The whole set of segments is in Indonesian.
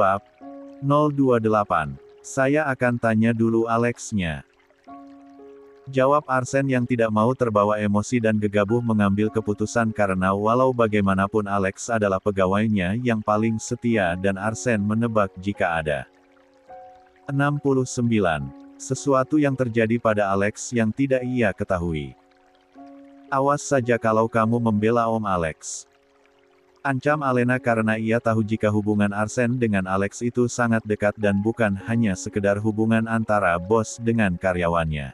Bab 028. Saya akan tanya dulu Alex-nya. Jawab Arsen yang tidak mau terbawa emosi dan gegabah mengambil keputusan karena walau bagaimanapun Alex adalah pegawainya yang paling setia dan Arsen menebak jika ada 69 sesuatu yang terjadi pada Alex yang tidak ia ketahui. Awas saja kalau kamu membela Om Alex. Ancam Alena karena ia tahu jika hubungan Arsen dengan Alex itu sangat dekat dan bukan hanya sekedar hubungan antara bos dengan karyawannya.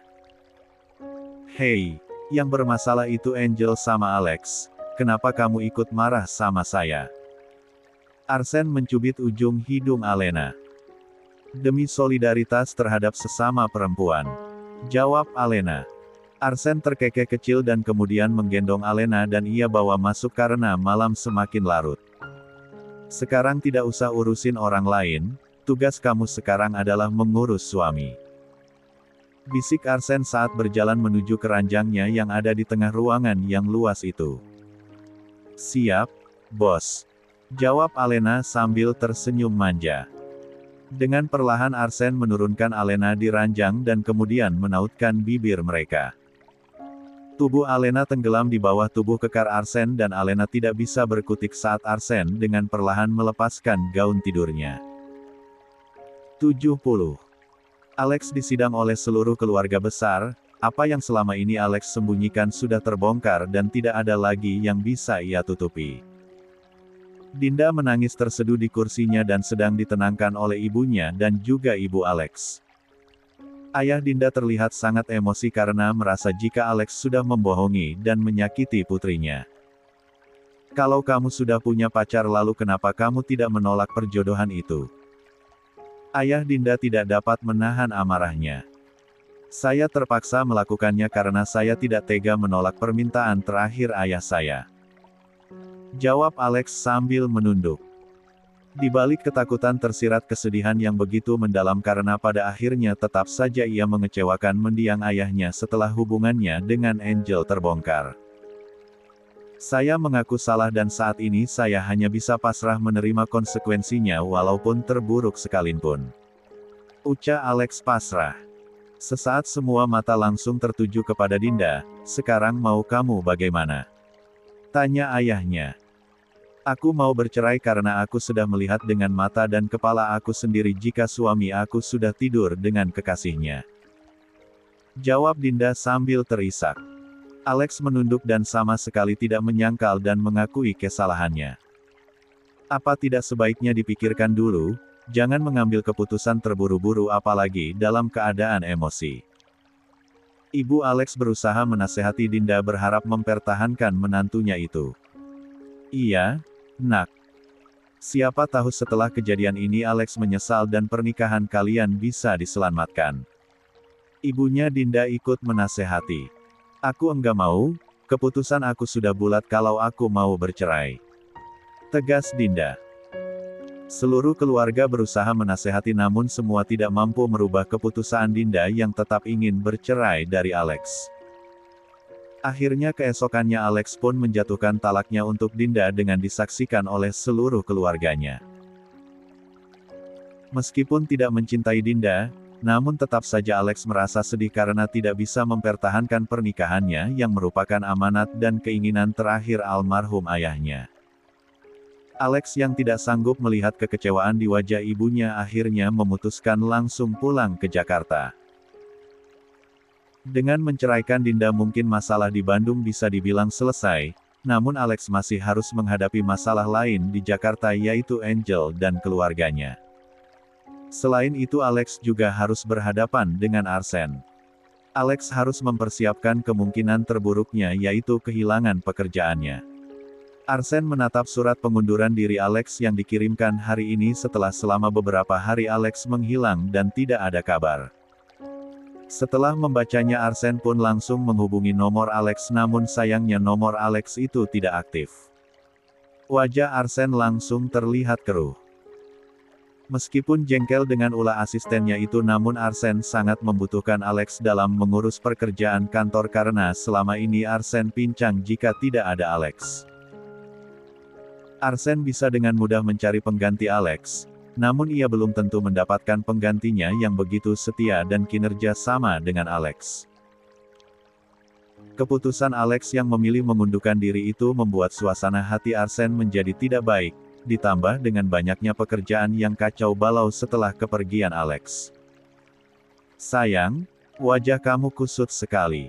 Hei, yang bermasalah itu Angel sama Alex, kenapa kamu ikut marah sama saya? Arsen mencubit ujung hidung Alena. Demi solidaritas terhadap sesama perempuan. Jawab Alena. Arsen terkekeh kecil dan kemudian menggendong Alena dan ia bawa masuk karena malam semakin larut. Sekarang tidak usah urusin orang lain, tugas kamu sekarang adalah mengurus suami. Bisik Arsen saat berjalan menuju keranjangnya yang ada di tengah ruangan yang luas itu. Siap, bos. Jawab Alena sambil tersenyum manja. Dengan perlahan Arsen menurunkan Alena di ranjang dan kemudian menautkan bibir mereka. Tubuh Alena tenggelam di bawah tubuh kekar Arsen dan Alena tidak bisa berkutik saat Arsen dengan perlahan melepaskan gaun tidurnya. 70. Alex disidang oleh seluruh keluarga besar, apa yang selama ini Alex sembunyikan sudah terbongkar dan tidak ada lagi yang bisa ia tutupi. Dinda menangis terseduh di kursinya dan sedang ditenangkan oleh ibunya dan juga ibu Alex. Ayah Dinda terlihat sangat emosi karena merasa jika Alex sudah membohongi dan menyakiti putrinya. Kalau kamu sudah punya pacar lalu kenapa kamu tidak menolak perjodohan itu? Ayah Dinda tidak dapat menahan amarahnya. Saya terpaksa melakukannya karena saya tidak tega menolak permintaan terakhir ayah saya. Jawab Alex sambil menunduk. Di balik ketakutan tersirat kesedihan yang begitu mendalam karena pada akhirnya tetap saja ia mengecewakan mendiang ayahnya setelah hubungannya dengan Angel terbongkar. Saya mengaku salah dan saat ini saya hanya bisa pasrah menerima konsekuensinya walaupun terburuk sekalipun. Ucap Alex pasrah. Sesaat semua mata langsung tertuju kepada Dinda, sekarang mau kamu bagaimana? Tanya ayahnya. Aku mau bercerai karena aku sudah melihat dengan mata dan kepala aku sendiri jika suami aku sudah tidur dengan kekasihnya. Jawab Dinda sambil terisak. Alex menunduk dan sama sekali tidak menyangkal dan mengakui kesalahannya. Apa tidak sebaiknya dipikirkan dulu, jangan mengambil keputusan terburu-buru apalagi dalam keadaan emosi. Ibu Alex berusaha menasehati Dinda berharap mempertahankan menantunya itu. Iya, nak. Siapa tahu setelah kejadian ini Alex menyesal dan pernikahan kalian bisa diselamatkan. Ibunya Dinda ikut menasehati. Aku enggak mau, keputusan aku sudah bulat kalau aku mau bercerai. Tegas Dinda. Seluruh keluarga berusaha menasehati namun semua tidak mampu merubah keputusan Dinda yang tetap ingin bercerai dari Alex. Akhirnya keesokannya Alex pun menjatuhkan talaknya untuk Dinda dengan disaksikan oleh seluruh keluarganya. Meskipun tidak mencintai Dinda, namun tetap saja Alex merasa sedih karena tidak bisa mempertahankan pernikahannya yang merupakan amanat dan keinginan terakhir almarhum ayahnya. Alex yang tidak sanggup melihat kekecewaan di wajah ibunya akhirnya memutuskan langsung pulang ke Jakarta. Dengan menceraikan Dinda mungkin masalah di Bandung bisa dibilang selesai, namun Alex masih harus menghadapi masalah lain di Jakarta yaitu Angel dan keluarganya. Selain itu Alex juga harus berhadapan dengan Arsen. Alex harus mempersiapkan kemungkinan terburuknya yaitu kehilangan pekerjaannya. Arsen menatap surat pengunduran diri Alex yang dikirimkan hari ini setelah selama beberapa hari Alex menghilang dan tidak ada kabar. Setelah membacanya Arsen pun langsung menghubungi nomor Alex namun sayangnya nomor Alex itu tidak aktif. Wajah Arsen langsung terlihat keruh. Meskipun jengkel dengan ulah asistennya itu namun Arsen sangat membutuhkan Alex dalam mengurus pekerjaan kantor karena selama ini Arsen pincang jika tidak ada Alex. Arsen bisa dengan mudah mencari pengganti Alex, Namun ia belum tentu mendapatkan penggantinya yang begitu setia dan kinerja sama dengan Alex. Keputusan Alex yang memilih mengundurkan diri itu membuat suasana hati Arsene menjadi tidak baik, ditambah dengan banyaknya pekerjaan yang kacau balau setelah kepergian Alex. "Sayang, wajah kamu kusut sekali."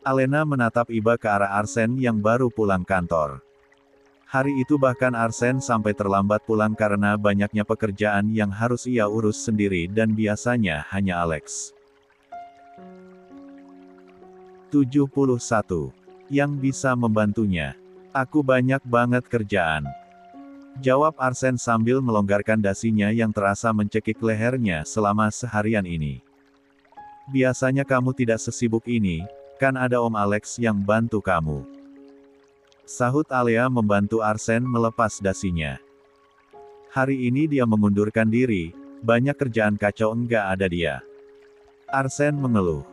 Alena menatap iba ke arah Arsene yang baru pulang kantor. Hari itu bahkan Arsene sampai terlambat pulang karena banyaknya pekerjaan yang harus ia urus sendiri dan biasanya hanya Alex. 71. Yang bisa membantunya. "Aku banyak banget kerjaan," jawab Arsene sambil melonggarkan dasinya yang terasa mencekik lehernya selama seharian ini. "Biasanya kamu tidak sesibuk ini, kan ada Om Alex yang bantu kamu," sahut Alea membantu Arsene melepas dasinya. "Hari ini dia mengundurkan diri, banyak kerjaan kacau enggak ada dia." Arsene mengeluh.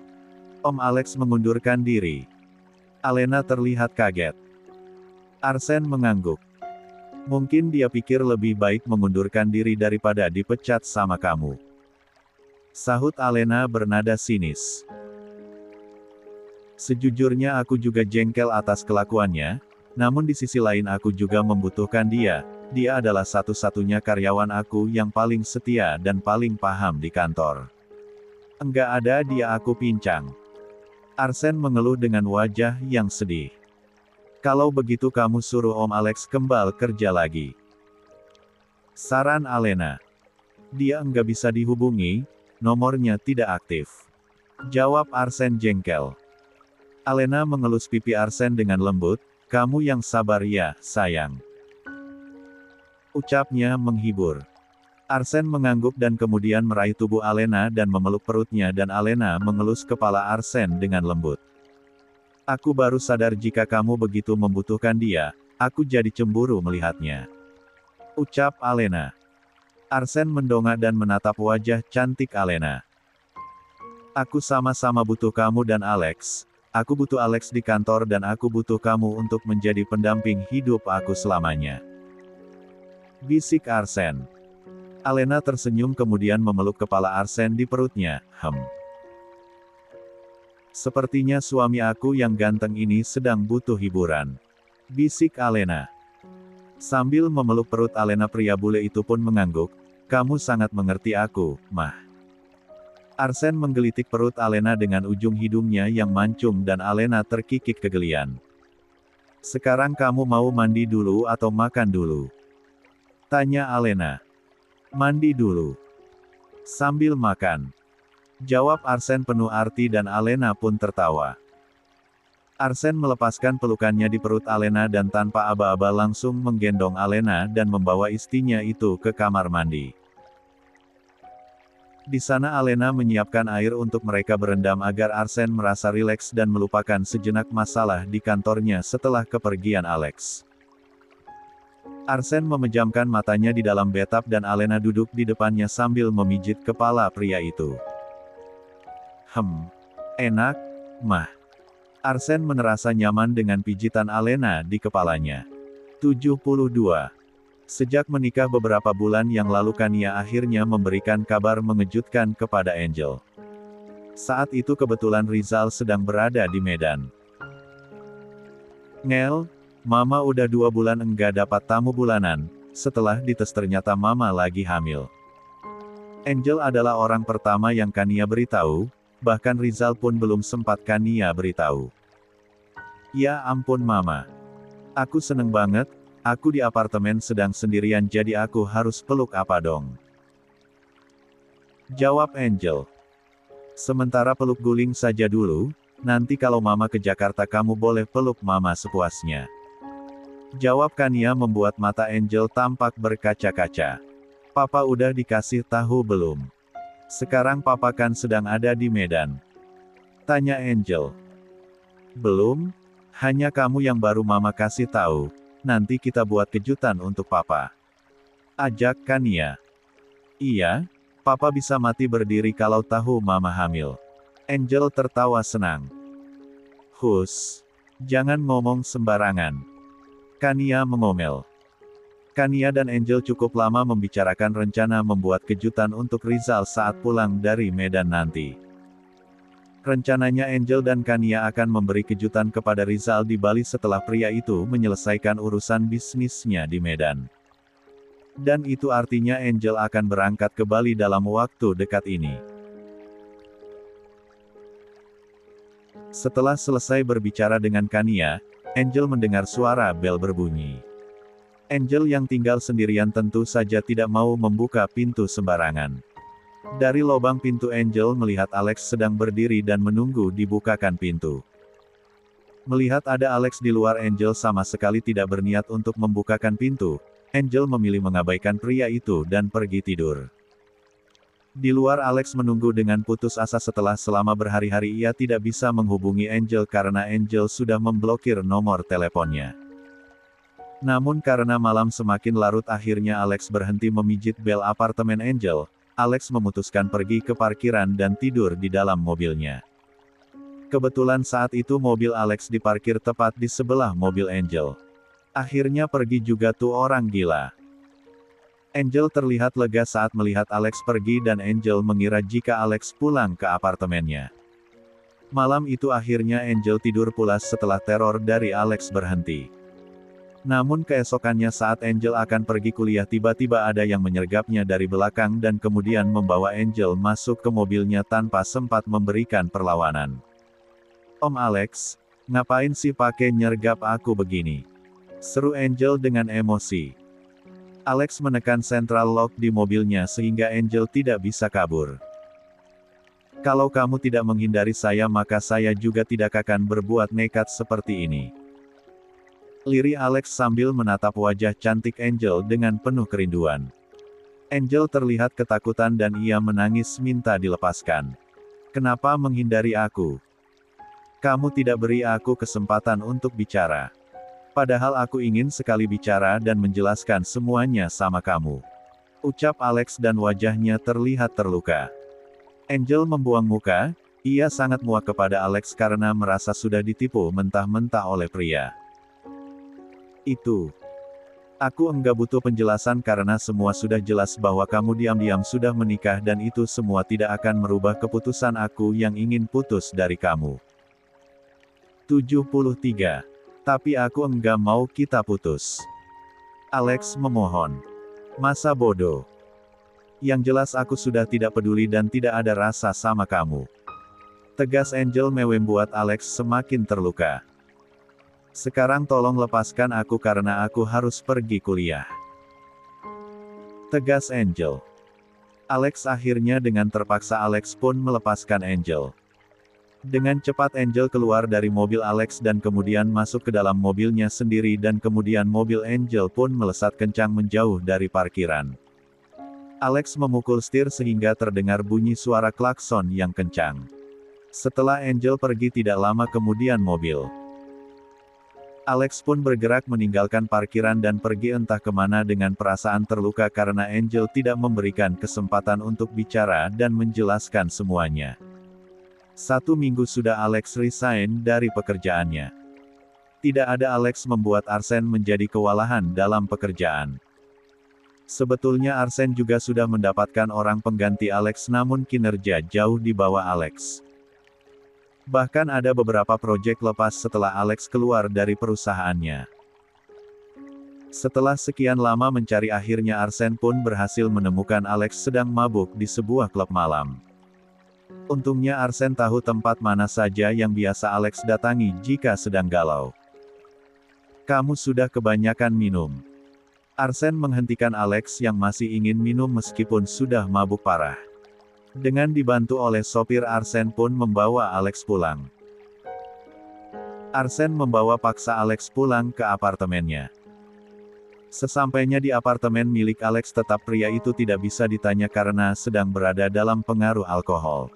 "Om Alex mengundurkan diri?" Alena terlihat kaget. Arsene mengangguk. "Mungkin dia pikir lebih baik mengundurkan diri daripada dipecat sama kamu," sahut Alena bernada sinis. "Sejujurnya aku juga jengkel atas kelakuannya, namun di sisi lain aku juga membutuhkan dia. Dia adalah satu-satunya karyawan aku yang paling setia dan paling paham di kantor. Enggak ada dia aku pincang." Arsene mengeluh dengan wajah yang sedih. "Kalau begitu kamu suruh Om Alex kembali kerja lagi," saran Alena. "Dia enggak bisa dihubungi, nomornya tidak aktif," jawab Arsene jengkel. Alena mengelus pipi Arsene dengan lembut, "Kamu yang sabar ya, sayang," ucapnya menghibur. Arsene mengangguk dan kemudian meraih tubuh Alena dan memeluk perutnya dan Alena mengelus kepala Arsene dengan lembut. "Aku baru sadar jika kamu begitu membutuhkan dia, aku jadi cemburu melihatnya," ucap Alena. Arsene mendongak dan menatap wajah cantik Alena. "Aku sama-sama butuh kamu dan Alex. Aku butuh Alex di kantor dan aku butuh kamu untuk menjadi pendamping hidup aku selamanya," bisik Arsene. Alena tersenyum kemudian memeluk kepala Arsene di perutnya. "Sepertinya suami aku yang ganteng ini sedang butuh hiburan," bisik Alena. Sambil memeluk perut Alena, pria bule itu pun mengangguk. "Kamu sangat mengerti aku, Mah." Arsene menggelitik perut Alena dengan ujung hidungnya yang mancung dan Alena terkikik kegelian. "Sekarang kamu mau mandi dulu atau makan dulu?" tanya Alena. "Mandi dulu. Sambil makan," jawab Arsene penuh arti dan Alena pun tertawa. Arsene melepaskan pelukannya di perut Alena dan tanpa aba-aba langsung menggendong Alena dan membawa istrinya itu ke kamar mandi. Di sana Alena menyiapkan air untuk mereka berendam agar Arsene merasa rileks dan melupakan sejenak masalah di kantornya setelah kepergian Alex. Arsene memejamkan matanya di dalam bathtub dan Alena duduk di depannya sambil memijit kepala pria itu. Enak, Mah." Arsene merasa nyaman dengan pijitan Alena di kepalanya. 72. Sejak menikah beberapa bulan yang lalu Kania akhirnya memberikan kabar mengejutkan kepada Angel. Saat itu kebetulan Rizal sedang berada di Medan. "Ngel, Mama udah 2 bulan enggak dapat tamu bulanan, setelah dites ternyata Mama lagi hamil." Angel adalah orang pertama yang Kania beritahu, bahkan Rizal pun belum sempat Kania beritahu. "Ya ampun Mama. Aku seneng banget, aku di apartemen sedang sendirian jadi aku harus peluk apa dong?" jawab Angel. "Sementara peluk guling saja dulu, nanti kalau Mama ke Jakarta kamu boleh peluk Mama sepuasnya," jawab Kania membuat mata Angel tampak berkaca-kaca. "Papa udah dikasih tahu belum? Sekarang Papa kan sedang ada di Medan," tanya Angel. "Belum, hanya kamu yang baru Mama kasih tahu, nanti kita buat kejutan untuk Papa," ajak Kania. "Iya, Papa bisa mati berdiri kalau tahu Mama hamil." Angel tertawa senang. "Hus, jangan ngomong sembarangan," Kania mengomel. Kania dan Angel cukup lama membicarakan rencana membuat kejutan untuk Rizal saat pulang dari Medan nanti. Rencananya Angel dan Kania akan memberi kejutan kepada Rizal di Bali setelah pria itu menyelesaikan urusan bisnisnya di Medan. Dan itu artinya Angel akan berangkat ke Bali dalam waktu dekat ini. Setelah selesai berbicara dengan Kania, Angel mendengar suara bel berbunyi. Angel yang tinggal sendirian tentu saja tidak mau membuka pintu sembarangan. Dari lubang pintu Angel melihat Alex sedang berdiri dan menunggu dibukakan pintu. Melihat ada Alex di luar, Angel sama sekali tidak berniat untuk membukakan pintu. Angel memilih mengabaikan pria itu dan pergi tidur. Di luar Alex menunggu dengan putus asa setelah selama berhari-hari ia tidak bisa menghubungi Angel karena Angel sudah memblokir nomor teleponnya. Namun karena malam semakin larut akhirnya Alex berhenti memijit bel apartemen Angel. Alex memutuskan pergi ke parkiran dan tidur di dalam mobilnya. Kebetulan saat itu mobil Alex diparkir tepat di sebelah mobil Angel. Akhirnya pergi juga tuh orang gila. Angel terlihat lega saat melihat Alex pergi dan Angel mengira jika Alex pulang ke apartemennya. Malam itu akhirnya Angel tidur pulas setelah teror dari Alex berhenti. Namun keesokannya saat Angel akan pergi kuliah tiba-tiba ada yang menyergapnya dari belakang dan kemudian membawa Angel masuk ke mobilnya tanpa sempat memberikan perlawanan. "Om Alex, ngapain sih pakai nyergap aku begini?" seru Angel dengan emosi. Alex menekan central lock di mobilnya sehingga Angel tidak bisa kabur. "Kalau kamu tidak menghindari saya maka saya juga tidak akan berbuat nekat seperti ini," lirih Alex sambil menatap wajah cantik Angel dengan penuh kerinduan. Angel terlihat ketakutan dan ia menangis minta dilepaskan. "Kenapa menghindari aku? Kamu tidak beri aku kesempatan untuk bicara. Padahal aku ingin sekali bicara dan menjelaskan semuanya sama kamu," ucap Alex dan wajahnya terlihat terluka. Angel membuang muka, ia sangat muak kepada Alex karena merasa sudah ditipu mentah-mentah oleh pria itu. "Aku enggak butuh penjelasan karena semua sudah jelas bahwa kamu diam-diam sudah menikah dan itu semua tidak akan merubah keputusan aku yang ingin putus dari kamu." 73. "Tapi aku enggak mau kita putus," Alex memohon. "Masa bodoh. Yang jelas aku sudah tidak peduli dan tidak ada rasa sama kamu," tegas Angel membuat Alex semakin terluka. "Sekarang tolong lepaskan aku karena aku harus pergi kuliah," tegas Angel. Alex akhirnya dengan terpaksa Alex pun melepaskan Angel. Dengan cepat Angel keluar dari mobil Alex dan kemudian masuk ke dalam mobilnya sendiri dan kemudian mobil Angel pun melesat kencang menjauh dari parkiran. Alex memukul setir sehingga terdengar bunyi suara klakson yang kencang. Setelah Angel pergi tidak lama kemudian mobil Alex pun bergerak meninggalkan parkiran dan pergi entah kemana dengan perasaan terluka karena Angel tidak memberikan kesempatan untuk bicara dan menjelaskan semuanya. 1 minggu sudah Alex resign dari pekerjaannya. Tidak ada Alex membuat Arsen menjadi kewalahan dalam pekerjaan. Sebetulnya Arsen juga sudah mendapatkan orang pengganti Alex namun kinerja jauh di bawah Alex. Bahkan ada beberapa proyek lepas setelah Alex keluar dari perusahaannya. Setelah sekian lama mencari akhirnya Arsen pun berhasil menemukan Alex sedang mabuk di sebuah klub malam. Untungnya Arsen tahu tempat mana saja yang biasa Alex datangi jika sedang galau. "Kamu sudah kebanyakan minum." Arsen menghentikan Alex yang masih ingin minum meskipun sudah mabuk parah. Dengan dibantu oleh sopir Arsen pun membawa Alex pulang. Arsen membawa paksa Alex pulang ke apartemennya. Sesampainya di apartemen milik Alex tetap pria itu tidak bisa ditanya karena sedang berada dalam pengaruh alkohol.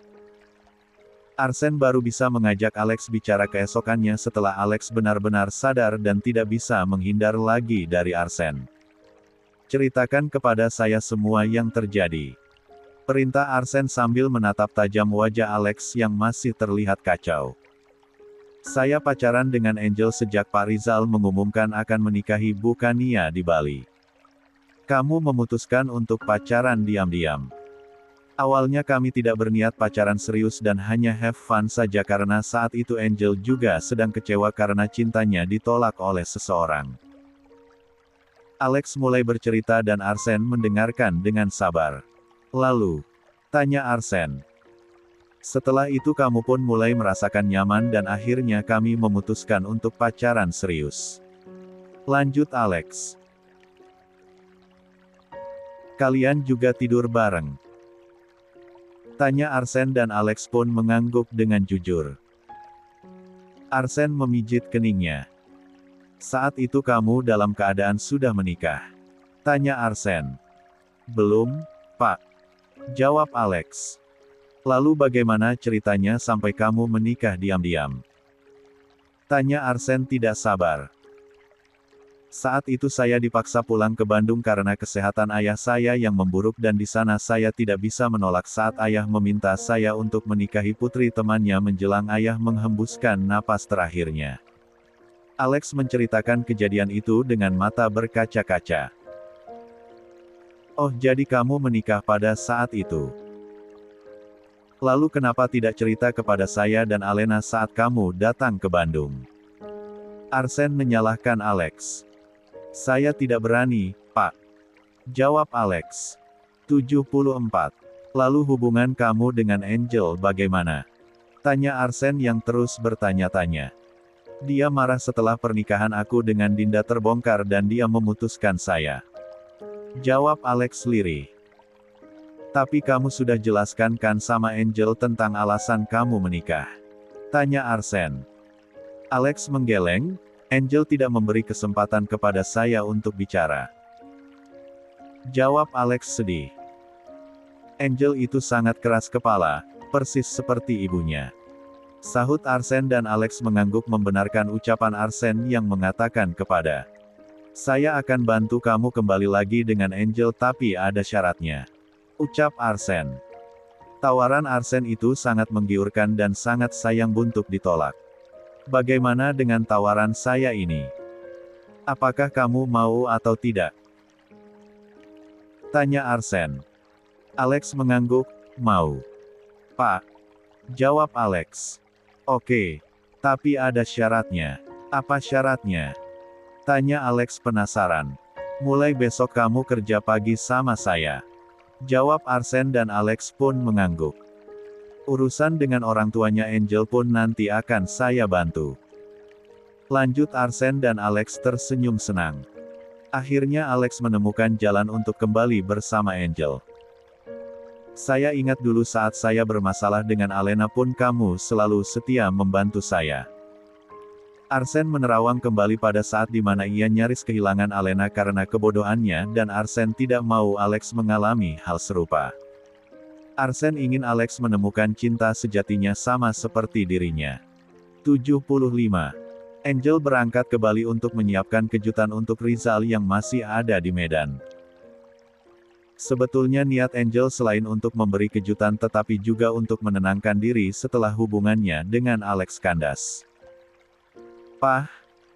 Arsen baru bisa mengajak Alex bicara keesokannya setelah Alex benar-benar sadar dan tidak bisa menghindar lagi dari Arsen. "Ceritakan kepada saya semua yang terjadi," perintah Arsen sambil menatap tajam wajah Alex yang masih terlihat kacau. "Saya pacaran dengan Angel sejak Pak Rizal mengumumkan akan menikahi Bu Kania di Bali. Kamu memutuskan untuk pacaran diam-diam. Awalnya kami tidak berniat pacaran serius dan hanya have fun saja karena saat itu Angel juga sedang kecewa karena cintanya ditolak oleh seseorang. Alex mulai bercerita dan Arsen mendengarkan dengan sabar. Lalu, tanya Arsen. Setelah itu kamu pun mulai merasakan nyaman dan akhirnya kami memutuskan untuk pacaran serius. Lanjut Alex. Kalian juga tidur bareng? Tanya Arsen dan Alex pun mengangguk dengan jujur. Arsen memijit keningnya. Saat itu kamu dalam keadaan sudah menikah? Tanya Arsen. Belum, Pak. Jawab Alex. Lalu bagaimana ceritanya sampai kamu menikah diam-diam? Tanya Arsen tidak sabar. Saat itu saya dipaksa pulang ke Bandung karena kesehatan ayah saya yang memburuk dan di sana saya tidak bisa menolak saat ayah meminta saya untuk menikahi putri temannya menjelang ayah menghembuskan napas terakhirnya. Alex menceritakan kejadian itu dengan mata berkaca-kaca. Oh, jadi kamu menikah pada saat itu? Lalu kenapa tidak cerita kepada saya dan Alena saat kamu datang ke Bandung? Arsen menyalahkan Alex. Saya tidak berani, Pak. Jawab Alex. 74. Lalu hubungan kamu dengan Angel bagaimana? Tanya Arsen yang terus bertanya-tanya. Dia marah setelah pernikahan aku dengan Dinda terbongkar dan dia memutuskan saya. Jawab Alex lirih. Tapi kamu sudah jelaskan kan sama Angel tentang alasan kamu menikah? Tanya Arsen. Alex menggeleng, Angel tidak memberi kesempatan kepada saya untuk bicara. Jawab Alex sedih. Angel itu sangat keras kepala, persis seperti ibunya. Sahut Arsen dan Alex mengangguk membenarkan ucapan Arsen yang mengatakan kepada. Saya akan bantu kamu kembali lagi dengan Angel tapi ada syaratnya. Ucap Arsen. Tawaran Arsen itu sangat menggiurkan dan sangat sayang buntut ditolak. Bagaimana dengan tawaran saya ini? Apakah kamu mau atau tidak? Tanya Arsen. Alex mengangguk, mau. Pak. Jawab Alex. Oke. Tapi ada syaratnya. Apa syaratnya? Tanya Alex penasaran. Mulai besok kamu kerja pagi sama saya. Jawab Arsen dan Alex pun mengangguk. Urusan dengan orang tuanya Angel pun nanti akan saya bantu. Lanjut Arsen dan Alex tersenyum senang. Akhirnya Alex menemukan jalan untuk kembali bersama Angel. Saya ingat dulu saat saya bermasalah dengan Alena pun kamu selalu setia membantu saya. Arsen menerawang kembali pada saat di mana ia nyaris kehilangan Alena karena kebodohannya dan Arsen tidak mau Alex mengalami hal serupa. Arsen ingin Alex menemukan cinta sejatinya sama seperti dirinya. 75. Angel berangkat ke Bali untuk menyiapkan kejutan untuk Rizal yang masih ada di Medan. Sebetulnya niat Angel selain untuk memberi kejutan tetapi juga untuk menenangkan diri setelah hubungannya dengan Alex kandas. Pah,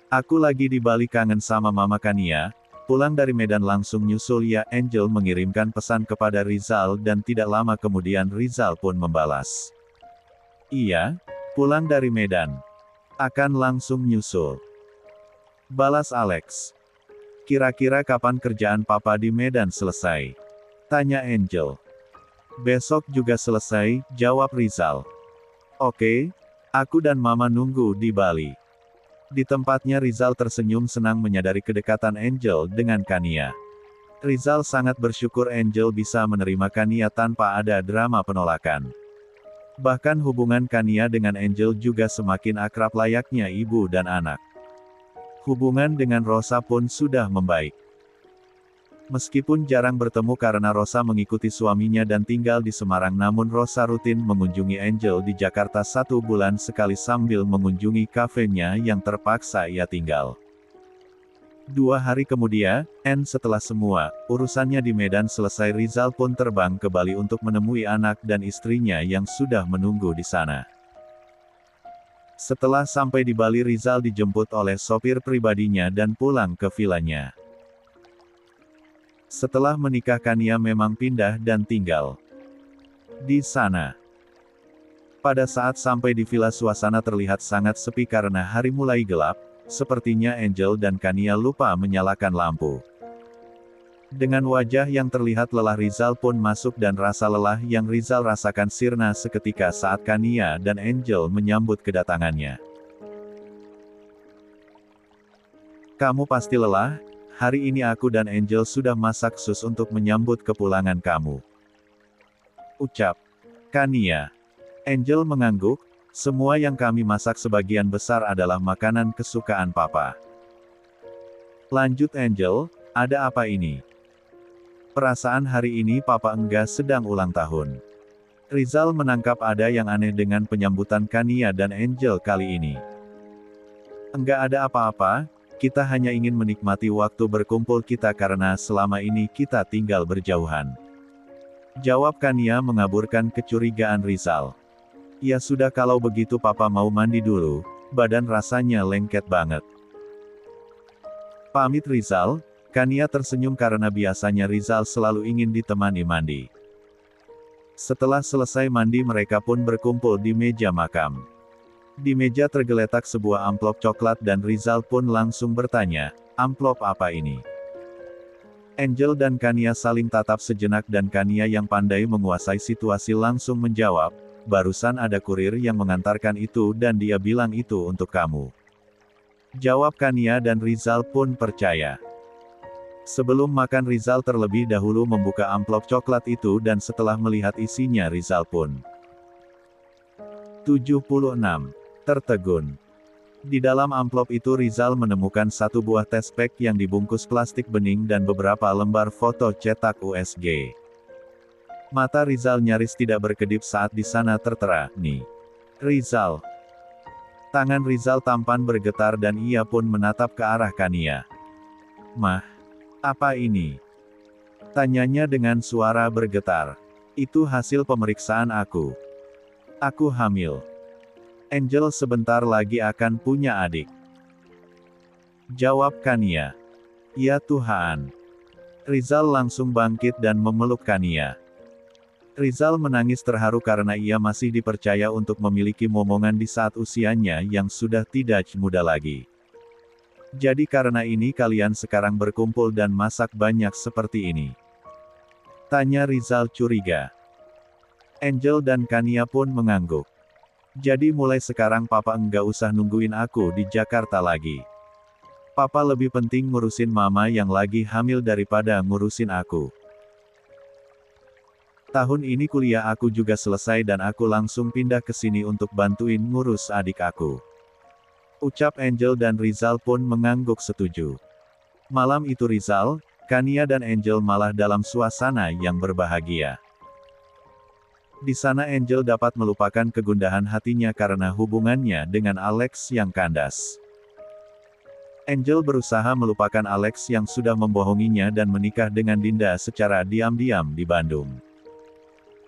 aku lagi di Bali kangen sama Mama Kania, pulang dari Medan langsung nyusul ya. Angel mengirimkan pesan kepada Rizal dan tidak lama kemudian Rizal pun membalas. Iya, pulang dari Medan. Akan langsung nyusul. Balas Alex. Kira-kira kapan kerjaan Papa di Medan selesai? Tanya Angel. Besok juga selesai, jawab Rizal. Oke, aku dan Mama nunggu di Bali. Di tempatnya Rizal tersenyum senang menyadari kedekatan Angel dengan Kania. Rizal sangat bersyukur Angel bisa menerima Kania tanpa ada drama penolakan. Bahkan hubungan Kania dengan Angel juga semakin akrab layaknya ibu dan anak. Hubungan dengan Rosa pun sudah membaik. Meskipun jarang bertemu karena Rosa mengikuti suaminya dan tinggal di Semarang namun Rosa rutin mengunjungi Angel di Jakarta 1 bulan sekali sambil mengunjungi kafenya yang terpaksa ia tinggal. 2 hari kemudian, setelah semua urusannya di Medan selesai Rizal pun terbang ke Bali untuk menemui anak dan istrinya yang sudah menunggu di sana. Setelah sampai di Bali Rizal dijemput oleh sopir pribadinya dan pulang ke vilanya. Setelah menikah Kania memang pindah dan tinggal di sana. Pada saat sampai di villa suasana terlihat sangat sepi karena hari mulai gelap, sepertinya Angel dan Kania lupa menyalakan lampu. Dengan wajah yang terlihat lelah Rizal pun masuk dan rasa lelah yang Rizal rasakan sirna seketika saat Kania dan Angel menyambut kedatangannya. Kamu pasti lelah, hari ini aku dan Angel sudah masak sus untuk menyambut kepulangan kamu. Ucap Kania. Angel mengangguk, semua yang kami masak sebagian besar adalah makanan kesukaan papa. Lanjut Angel, ada apa ini? Perasaan hari ini papa enggak sedang ulang tahun. Rizal menangkap ada yang aneh dengan penyambutan Kania dan Angel kali ini. Enggak ada apa-apa, kita hanya ingin menikmati waktu berkumpul kita karena selama ini kita tinggal berjauhan. Jawab Kania mengaburkan kecurigaan Rizal. Ya sudah kalau begitu papa mau mandi dulu, badan rasanya lengket banget. Pamit Rizal. Kania tersenyum karena biasanya Rizal selalu ingin ditemani mandi. Setelah selesai mandi mereka pun berkumpul di meja makam. Di meja tergeletak sebuah amplop coklat dan Rizal pun langsung bertanya, amplop apa ini? Angel dan Kania saling tatap sejenak dan Kania yang pandai menguasai situasi langsung menjawab, barusan ada kurir yang mengantarkan itu dan dia bilang itu untuk kamu. Jawab Kania dan Rizal pun percaya. Sebelum makan Rizal terlebih dahulu membuka amplop coklat itu dan setelah melihat isinya Rizal pun 76. Tertegun. Di dalam amplop itu Rizal menemukan satu buah tespek yang dibungkus plastik bening dan beberapa lembar foto cetak USG. Mata Rizal nyaris tidak berkedip saat di sana tertera, "Nih. Rizal." Tangan Rizal tampan bergetar dan ia pun menatap ke arah Kania. "Mah, apa ini?" Tanyanya dengan suara bergetar. "Itu hasil pemeriksaan aku. Aku hamil. Angel sebentar lagi akan punya adik." Jawab Kania. "Ya Tuhan." Rizal langsung bangkit dan memeluk Kania. Rizal menangis terharu karena ia masih dipercaya untuk memiliki momongan di saat usianya yang sudah tidak muda lagi. "Jadi karena ini kalian sekarang berkumpul dan masak banyak seperti ini?" Tanya Rizal curiga. Angel dan Kania pun mengangguk. "Jadi mulai sekarang papa enggak usah nungguin aku di Jakarta lagi. Papa lebih penting ngurusin mama yang lagi hamil daripada ngurusin aku. Tahun ini kuliah aku juga selesai dan aku langsung pindah ke sini untuk bantuin ngurus adik aku." Ucap Angel dan Rizal pun mengangguk setuju. Malam itu Rizal, Kania dan Angel malah dalam suasana yang berbahagia. Di sana Angel dapat melupakan kegundahan hatinya karena hubungannya dengan Alex yang kandas. Angel berusaha melupakan Alex yang sudah membohonginya dan menikah dengan Dinda secara diam-diam di Bandung.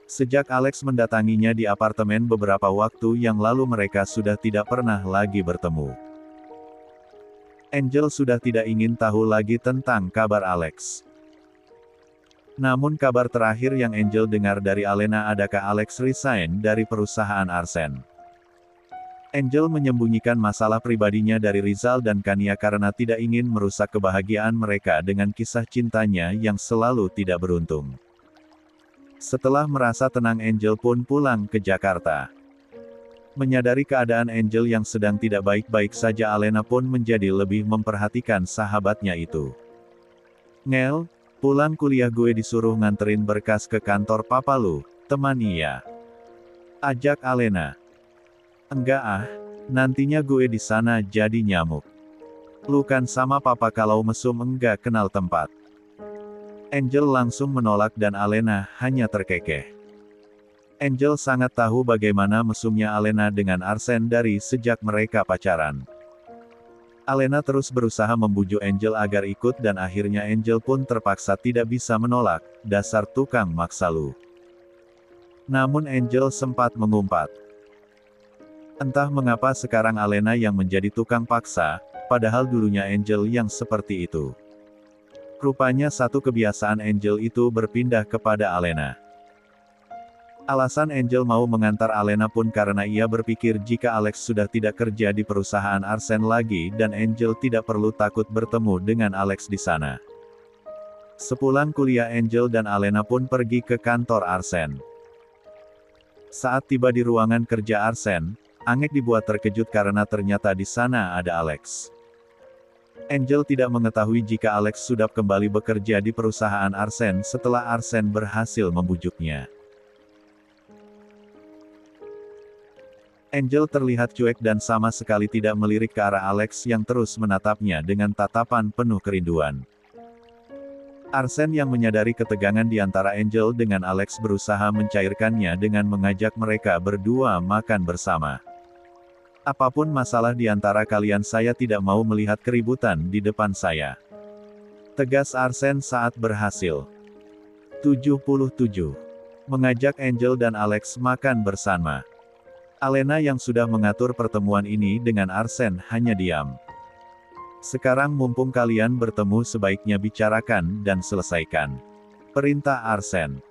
Sejak Alex mendatanginya di apartemen beberapa waktu yang lalu mereka sudah tidak pernah lagi bertemu. Angel sudah tidak ingin tahu lagi tentang kabar Alex. Namun kabar terakhir yang Angel dengar dari Alena adakah Alex resign dari perusahaan Arsen. Angel menyembunyikan masalah pribadinya dari Rizal dan Kania karena tidak ingin merusak kebahagiaan mereka dengan kisah cintanya yang selalu tidak beruntung. Setelah merasa tenang Angel pun pulang ke Jakarta. Menyadari keadaan Angel yang sedang tidak baik-baik saja Alena pun menjadi lebih memperhatikan sahabatnya itu. "Ngel, pulang kuliah gue disuruh nganterin berkas ke kantor papa lu, teman iya?" Ajak Alena. "Enggak ah, nantinya gue di sana jadi nyamuk. Lu kan sama papa kalau mesum enggak kenal tempat." Angel langsung menolak dan Alena hanya terkekeh. Angel sangat tahu bagaimana mesumnya Alena dengan Arsen dari sejak mereka pacaran. Alena terus berusaha membujuk Angel agar ikut dan akhirnya Angel pun terpaksa tidak bisa menolak, "Dasar tukang maksa lu." Namun Angel sempat mengumpat. Entah mengapa sekarang Alena yang menjadi tukang paksa, padahal dulunya Angel yang seperti itu. Rupanya satu kebiasaan Angel itu berpindah kepada Alena. Alasan Angel mau mengantar Alena pun karena ia berpikir jika Alex sudah tidak kerja di perusahaan Arsen lagi dan Angel tidak perlu takut bertemu dengan Alex di sana. Sepulang kuliah Angel dan Alena pun pergi ke kantor Arsen. Saat tiba di ruangan kerja Arsen, Angek dibuat terkejut karena ternyata di sana ada Alex. Angel tidak mengetahui jika Alex sudah kembali bekerja di perusahaan Arsen setelah Arsen berhasil membujuknya. Angel terlihat cuek dan sama sekali tidak melirik ke arah Alex yang terus menatapnya dengan tatapan penuh kerinduan. Arsen yang menyadari ketegangan di antara Angel dengan Alex berusaha mencairkannya dengan mengajak mereka berdua makan bersama. Apapun masalah di antara kalian, saya tidak mau melihat keributan di depan saya. Tegas Arsen saat berhasil. 77. Mengajak Angel dan Alex makan bersama. Alena yang sudah mengatur pertemuan ini dengan Arsen hanya diam. Sekarang mumpung kalian bertemu sebaiknya bicarakan dan selesaikan. Perintah Arsen.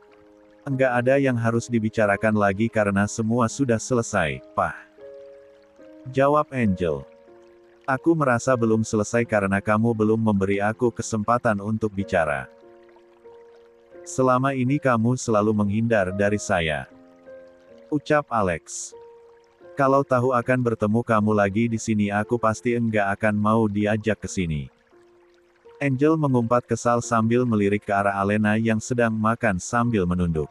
Enggak ada yang harus dibicarakan lagi karena semua sudah selesai, Pak. Jawab Angel. Aku merasa belum selesai karena kamu belum memberi aku kesempatan untuk bicara. Selama ini kamu selalu menghindar dari saya. Ucap Alex. Kalau tahu akan bertemu kamu lagi di sini aku pasti enggak akan mau diajak ke sini. Angel mengumpat kesal sambil melirik ke arah Alena yang sedang makan sambil menunduk.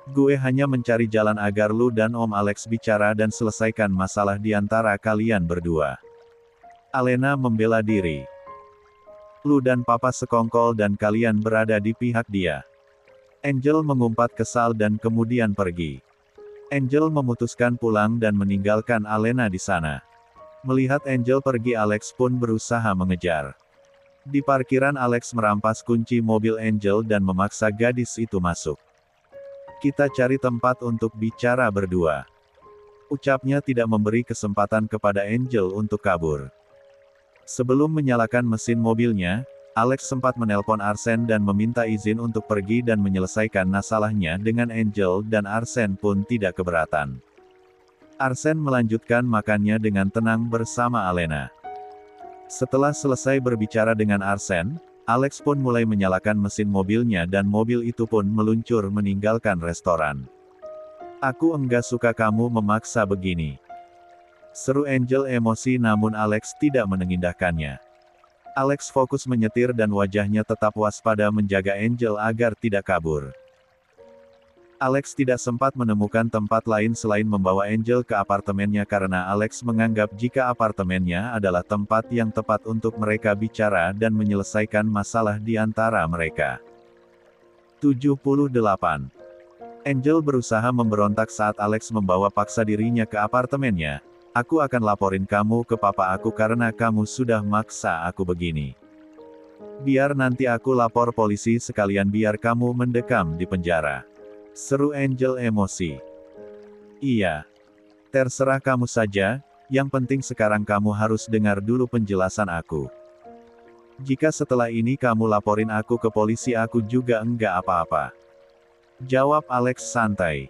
Gue hanya mencari jalan agar lu dan Om Alex bicara dan selesaikan masalah di antara kalian berdua. Alena membela diri. Lu dan Papa sekongkol dan kalian berada di pihak dia. Angel mengumpat kesal dan kemudian pergi. Angel memutuskan pulang dan meninggalkan Alena di sana. Melihat Angel pergi, Alex pun berusaha mengejar. Di parkiran, Alex merampas kunci mobil Angel dan memaksa gadis itu masuk. Kita cari tempat untuk bicara berdua. Ucapnya tidak memberi kesempatan kepada Angel untuk kabur. Sebelum menyalakan mesin mobilnya, Alex sempat menelpon Arsen dan meminta izin untuk pergi dan menyelesaikan masalahnya dengan Angel dan Arsen pun tidak keberatan. Arsen melanjutkan makannya dengan tenang bersama Alena. Setelah selesai berbicara dengan Arsen, Alex pun mulai menyalakan mesin mobilnya dan mobil itu pun meluncur meninggalkan restoran. Aku enggak suka kamu memaksa begini. Seru Angel emosi namun Alex tidak mengindahkannya. Alex fokus menyetir dan wajahnya tetap waspada menjaga Angel agar tidak kabur. Alex tidak sempat menemukan tempat lain selain membawa Angel ke apartemennya karena Alex menganggap jika apartemennya adalah tempat yang tepat untuk mereka bicara dan menyelesaikan masalah di antara mereka. 78. Angel berusaha memberontak saat Alex membawa paksa dirinya ke apartemennya. Aku akan laporin kamu ke papa aku karena kamu sudah maksa aku begini. Biar nanti aku lapor polisi sekalian biar kamu mendekam di penjara. Seru Angel emosi. Iya. Terserah kamu saja, yang penting sekarang kamu harus dengar dulu penjelasan aku. Jika setelah ini kamu laporin aku ke polisi aku juga enggak apa-apa. Jawab Alex santai.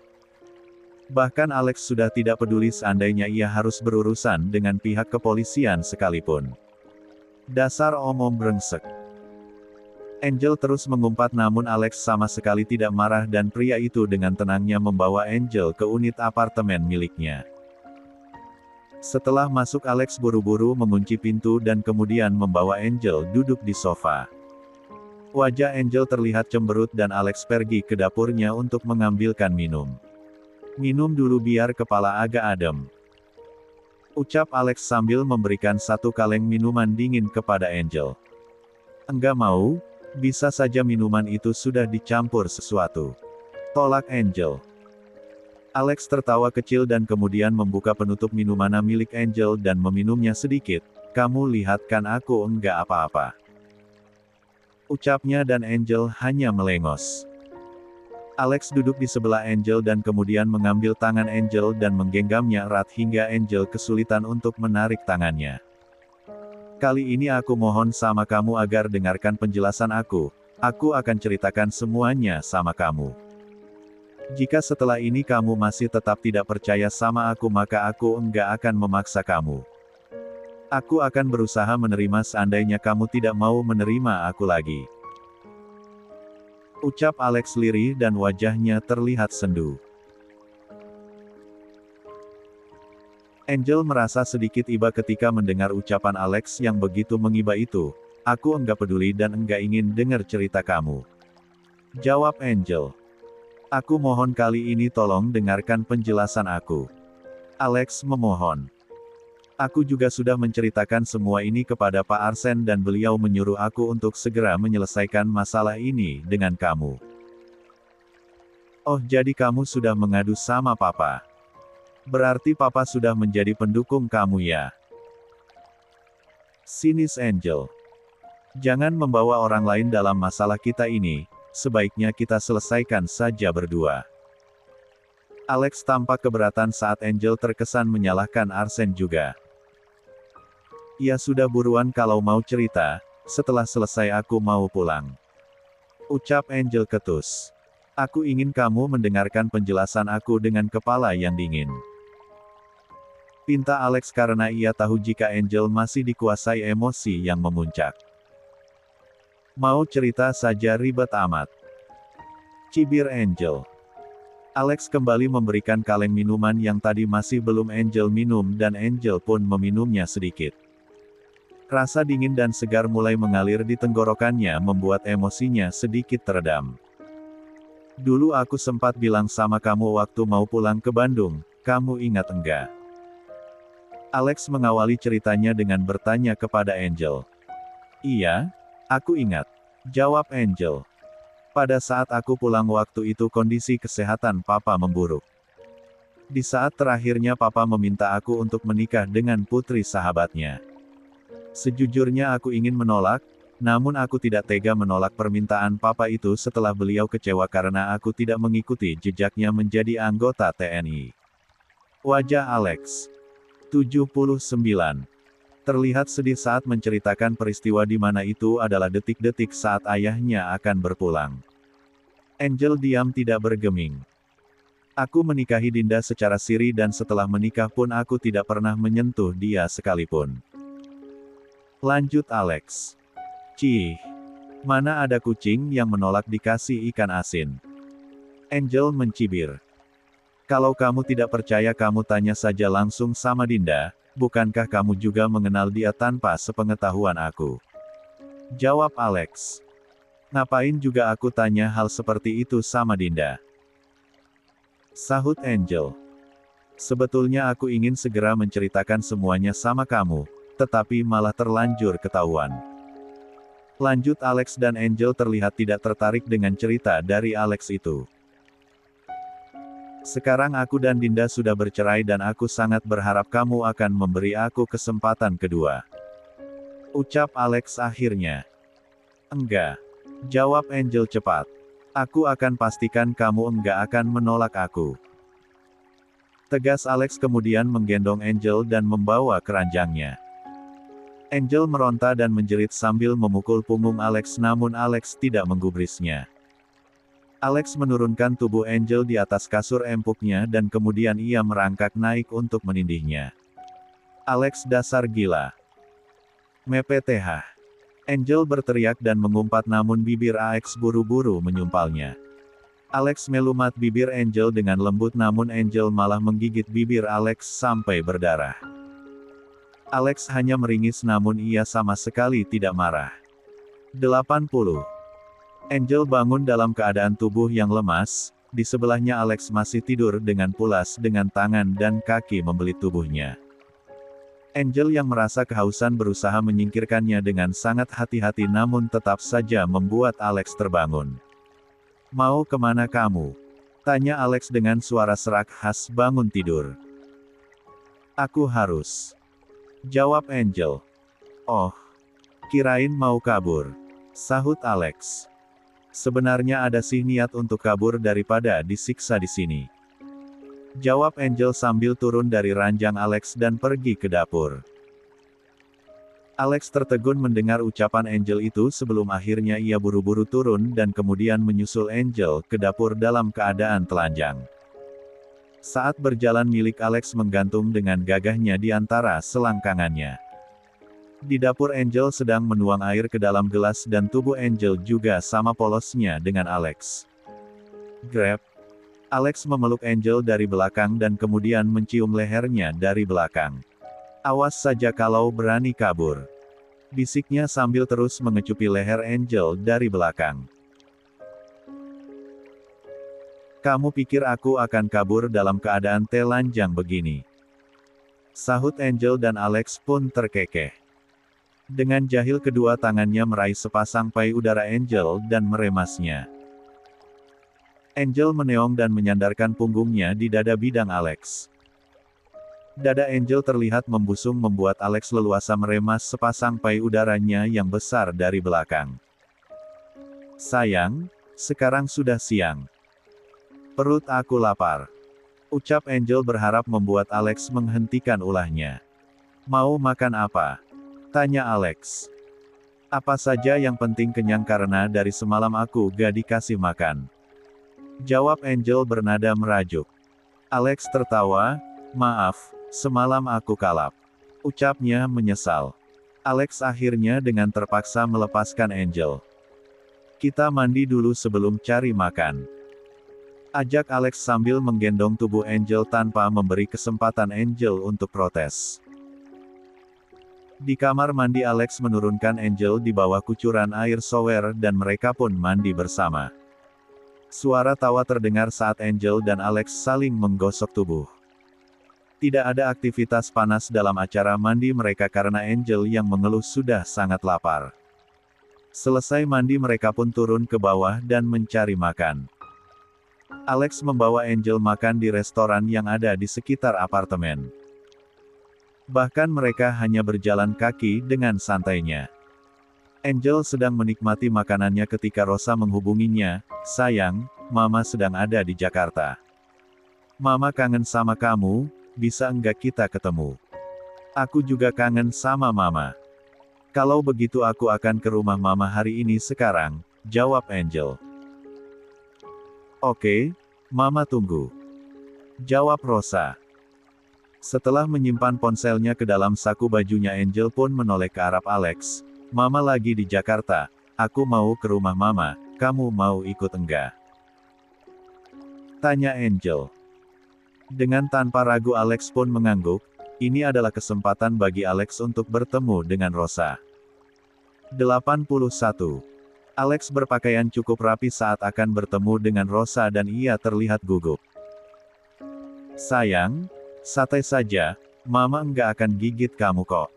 Bahkan Alex sudah tidak peduli seandainya ia harus berurusan dengan pihak kepolisian sekalipun. Dasar om-om brengsek. Angel terus mengumpat namun Alex sama sekali tidak marah dan pria itu dengan tenangnya membawa Angel ke unit apartemen miliknya. Setelah masuk Alex buru-buru mengunci pintu dan kemudian membawa Angel duduk di sofa. Wajah Angel terlihat cemberut dan Alex pergi ke dapurnya untuk mengambilkan minum. Minum dulu biar kepala agak adem. Ucap Alex sambil memberikan satu kaleng minuman dingin kepada Angel. Enggak mau? Bisa saja minuman itu sudah dicampur sesuatu. Tolak Angel. Alex tertawa kecil dan kemudian membuka penutup minuman milik Angel dan meminumnya sedikit. Kamu lihat kan aku enggak apa-apa. Ucapnya dan Angel hanya melengos. Alex duduk di sebelah Angel dan kemudian mengambil tangan Angel dan menggenggamnya erat hingga Angel kesulitan untuk menarik tangannya. Kali ini aku mohon sama kamu agar dengarkan penjelasan aku. Aku akan ceritakan semuanya sama kamu. Jika setelah ini kamu masih tetap tidak percaya sama aku, maka aku enggak akan memaksa kamu. Aku akan berusaha menerima seandainya kamu tidak mau menerima aku lagi. Ucap Alex lirih dan wajahnya terlihat sendu. Angel merasa sedikit iba ketika mendengar ucapan Alex yang begitu mengiba itu. Aku enggak peduli dan enggak ingin dengar cerita kamu. Jawab Angel. Aku mohon kali ini tolong dengarkan penjelasan aku. Alex memohon. Aku juga sudah menceritakan semua ini kepada Pak Arsen dan beliau menyuruh aku untuk segera menyelesaikan masalah ini dengan kamu. Oh, jadi kamu sudah mengadu sama Papa. Berarti Papa sudah menjadi pendukung kamu ya? Sinis Angel. Jangan membawa orang lain dalam masalah kita ini, sebaiknya kita selesaikan saja berdua. Alex tampak keberatan saat Angel terkesan menyalahkan Arsen juga. Ya sudah buruan kalau mau cerita, setelah selesai aku mau pulang. Ucap Angel ketus. Aku ingin kamu mendengarkan penjelasan aku dengan kepala yang dingin. Pinta Alex karena ia tahu jika Angel masih dikuasai emosi yang memuncak. Mau cerita saja ribet amat. Cibir Angel. Alex kembali memberikan kaleng minuman yang tadi masih belum Angel minum dan Angel pun meminumnya sedikit. Rasa dingin dan segar mulai mengalir di tenggorokannya membuat emosinya sedikit teredam. Dulu aku sempat bilang sama kamu waktu mau pulang ke Bandung, kamu ingat enggak? Alex mengawali ceritanya dengan bertanya kepada Angel. Iya, aku ingat. Jawab Angel. Pada saat aku pulang waktu itu kondisi kesehatan Papa memburuk. Di saat terakhirnya Papa meminta aku untuk menikah dengan putri sahabatnya. Sejujurnya aku ingin menolak, namun aku tidak tega menolak permintaan Papa itu setelah beliau kecewa karena aku tidak mengikuti jejaknya menjadi anggota TNI. Wajah Alex. 79. Terlihat sedih saat menceritakan peristiwa di mana itu adalah detik-detik saat ayahnya akan berpulang. Angel diam tidak bergeming. Aku menikahi Dinda secara siri dan setelah menikah pun aku tidak pernah menyentuh dia sekalipun. Lanjut Alex. Cih. Mana ada kucing yang menolak dikasih ikan asin. Angel mencibir. Kalau kamu tidak percaya kamu tanya saja langsung sama Dinda, bukankah kamu juga mengenal dia tanpa sepengetahuan aku? Jawab Alex. Ngapain juga aku tanya hal seperti itu sama Dinda? Sahut Angel. Sebetulnya aku ingin segera menceritakan semuanya sama kamu, tetapi malah terlanjur ketahuan. Lanjut Alex dan Angel terlihat tidak tertarik dengan cerita dari Alex itu. Sekarang aku dan Dinda sudah bercerai dan aku sangat berharap kamu akan memberi aku kesempatan kedua. Ucap Alex akhirnya. Enggak. Jawab Angel cepat. Aku akan pastikan kamu enggak akan menolak aku. Tegas Alex kemudian menggendong Angel dan membawa keranjangnya. Angel meronta dan menjerit sambil memukul punggung Alex namun Alex tidak menggubrisnya. Alex menurunkan tubuh Angel di atas kasur empuknya dan kemudian ia merangkak naik untuk menindihnya. Alex dasar gila. Mepth. Angel berteriak dan mengumpat namun bibir Alex buru-buru menyumpalnya. Alex melumat bibir Angel dengan lembut namun Angel malah menggigit bibir Alex sampai berdarah. Alex hanya meringis namun ia sama sekali tidak marah. 80. Angel bangun dalam keadaan tubuh yang lemas, di sebelahnya Alex masih tidur dengan pulas dengan tangan dan kaki membelit tubuhnya. Angel yang merasa kehausan berusaha menyingkirkannya dengan sangat hati-hati namun tetap saja membuat Alex terbangun. Mau kemana kamu? Tanya Alex dengan suara serak khas bangun tidur. Aku harus. Jawab Angel. Oh. Kirain mau kabur. Sahut Alex. Sebenarnya ada sih niat untuk kabur daripada disiksa di sini. Jawab Angel sambil turun dari ranjang Alex dan pergi ke dapur. Alex tertegun mendengar ucapan Angel itu sebelum akhirnya ia buru-buru turun dan kemudian menyusul Angel ke dapur dalam keadaan telanjang. Saat berjalan milik Alex menggantung dengan gagahnya di antara selangkangannya. Di dapur Angel sedang menuang air ke dalam gelas dan tubuh Angel juga sama polosnya dengan Alex. Grab. Alex memeluk Angel dari belakang dan kemudian mencium lehernya dari belakang. Awas saja kalau berani kabur. Bisiknya sambil terus mengecupi leher Angel dari belakang. Kamu pikir aku akan kabur dalam keadaan telanjang begini? Sahut Angel dan Alex pun terkekeh. Dengan jahil kedua tangannya meraih sepasang payudara Angel dan meremasnya. Angel meneong dan menyandarkan punggungnya di dada bidang Alex. Dada Angel terlihat membusung membuat Alex leluasa meremas sepasang payudaranya yang besar dari belakang. Sayang, sekarang sudah siang. Perut aku lapar. Ucap Angel berharap membuat Alex menghentikan ulahnya. Mau makan apa? Tanya Alex. Apa saja yang penting kenyang karena dari semalam aku gak dikasih makan. Jawab Angel bernada merajuk. Alex tertawa, maaf, semalam aku kalap. Ucapnya menyesal. Alex akhirnya dengan terpaksa melepaskan Angel. Kita mandi dulu sebelum cari makan. Ajak Alex sambil menggendong tubuh Angel tanpa memberi kesempatan Angel untuk protes. Di kamar mandi Alex menurunkan Angel di bawah kucuran air shower dan mereka pun mandi bersama. Suara tawa terdengar saat Angel dan Alex saling menggosok tubuh. Tidak ada aktivitas panas dalam acara mandi mereka karena Angel yang mengeluh sudah sangat lapar. Selesai mandi mereka pun turun ke bawah dan mencari makan. Alex membawa Angel makan di restoran yang ada di sekitar apartemen. Bahkan mereka hanya berjalan kaki dengan santainya. Angel sedang menikmati makanannya ketika Rosa menghubunginya, sayang, Mama sedang ada di Jakarta. Mama kangen sama kamu, bisa enggak kita ketemu? Aku juga kangen sama Mama. Kalau begitu aku akan ke rumah Mama hari ini sekarang, jawab Angel. Oke, Mama tunggu. Jawab Rosa. Setelah menyimpan ponselnya ke dalam saku bajunya Angel pun menoleh ke arah Alex. Mama lagi di Jakarta, aku mau ke rumah Mama, kamu mau ikut enggak? Tanya Angel. Dengan tanpa ragu Alex pun mengangguk, ini adalah kesempatan bagi Alex untuk bertemu dengan Rosa. 81. Alex berpakaian cukup rapi saat akan bertemu dengan Rosa dan ia terlihat gugup. Sayang, santai saja, Mama enggak akan gigit kamu kok.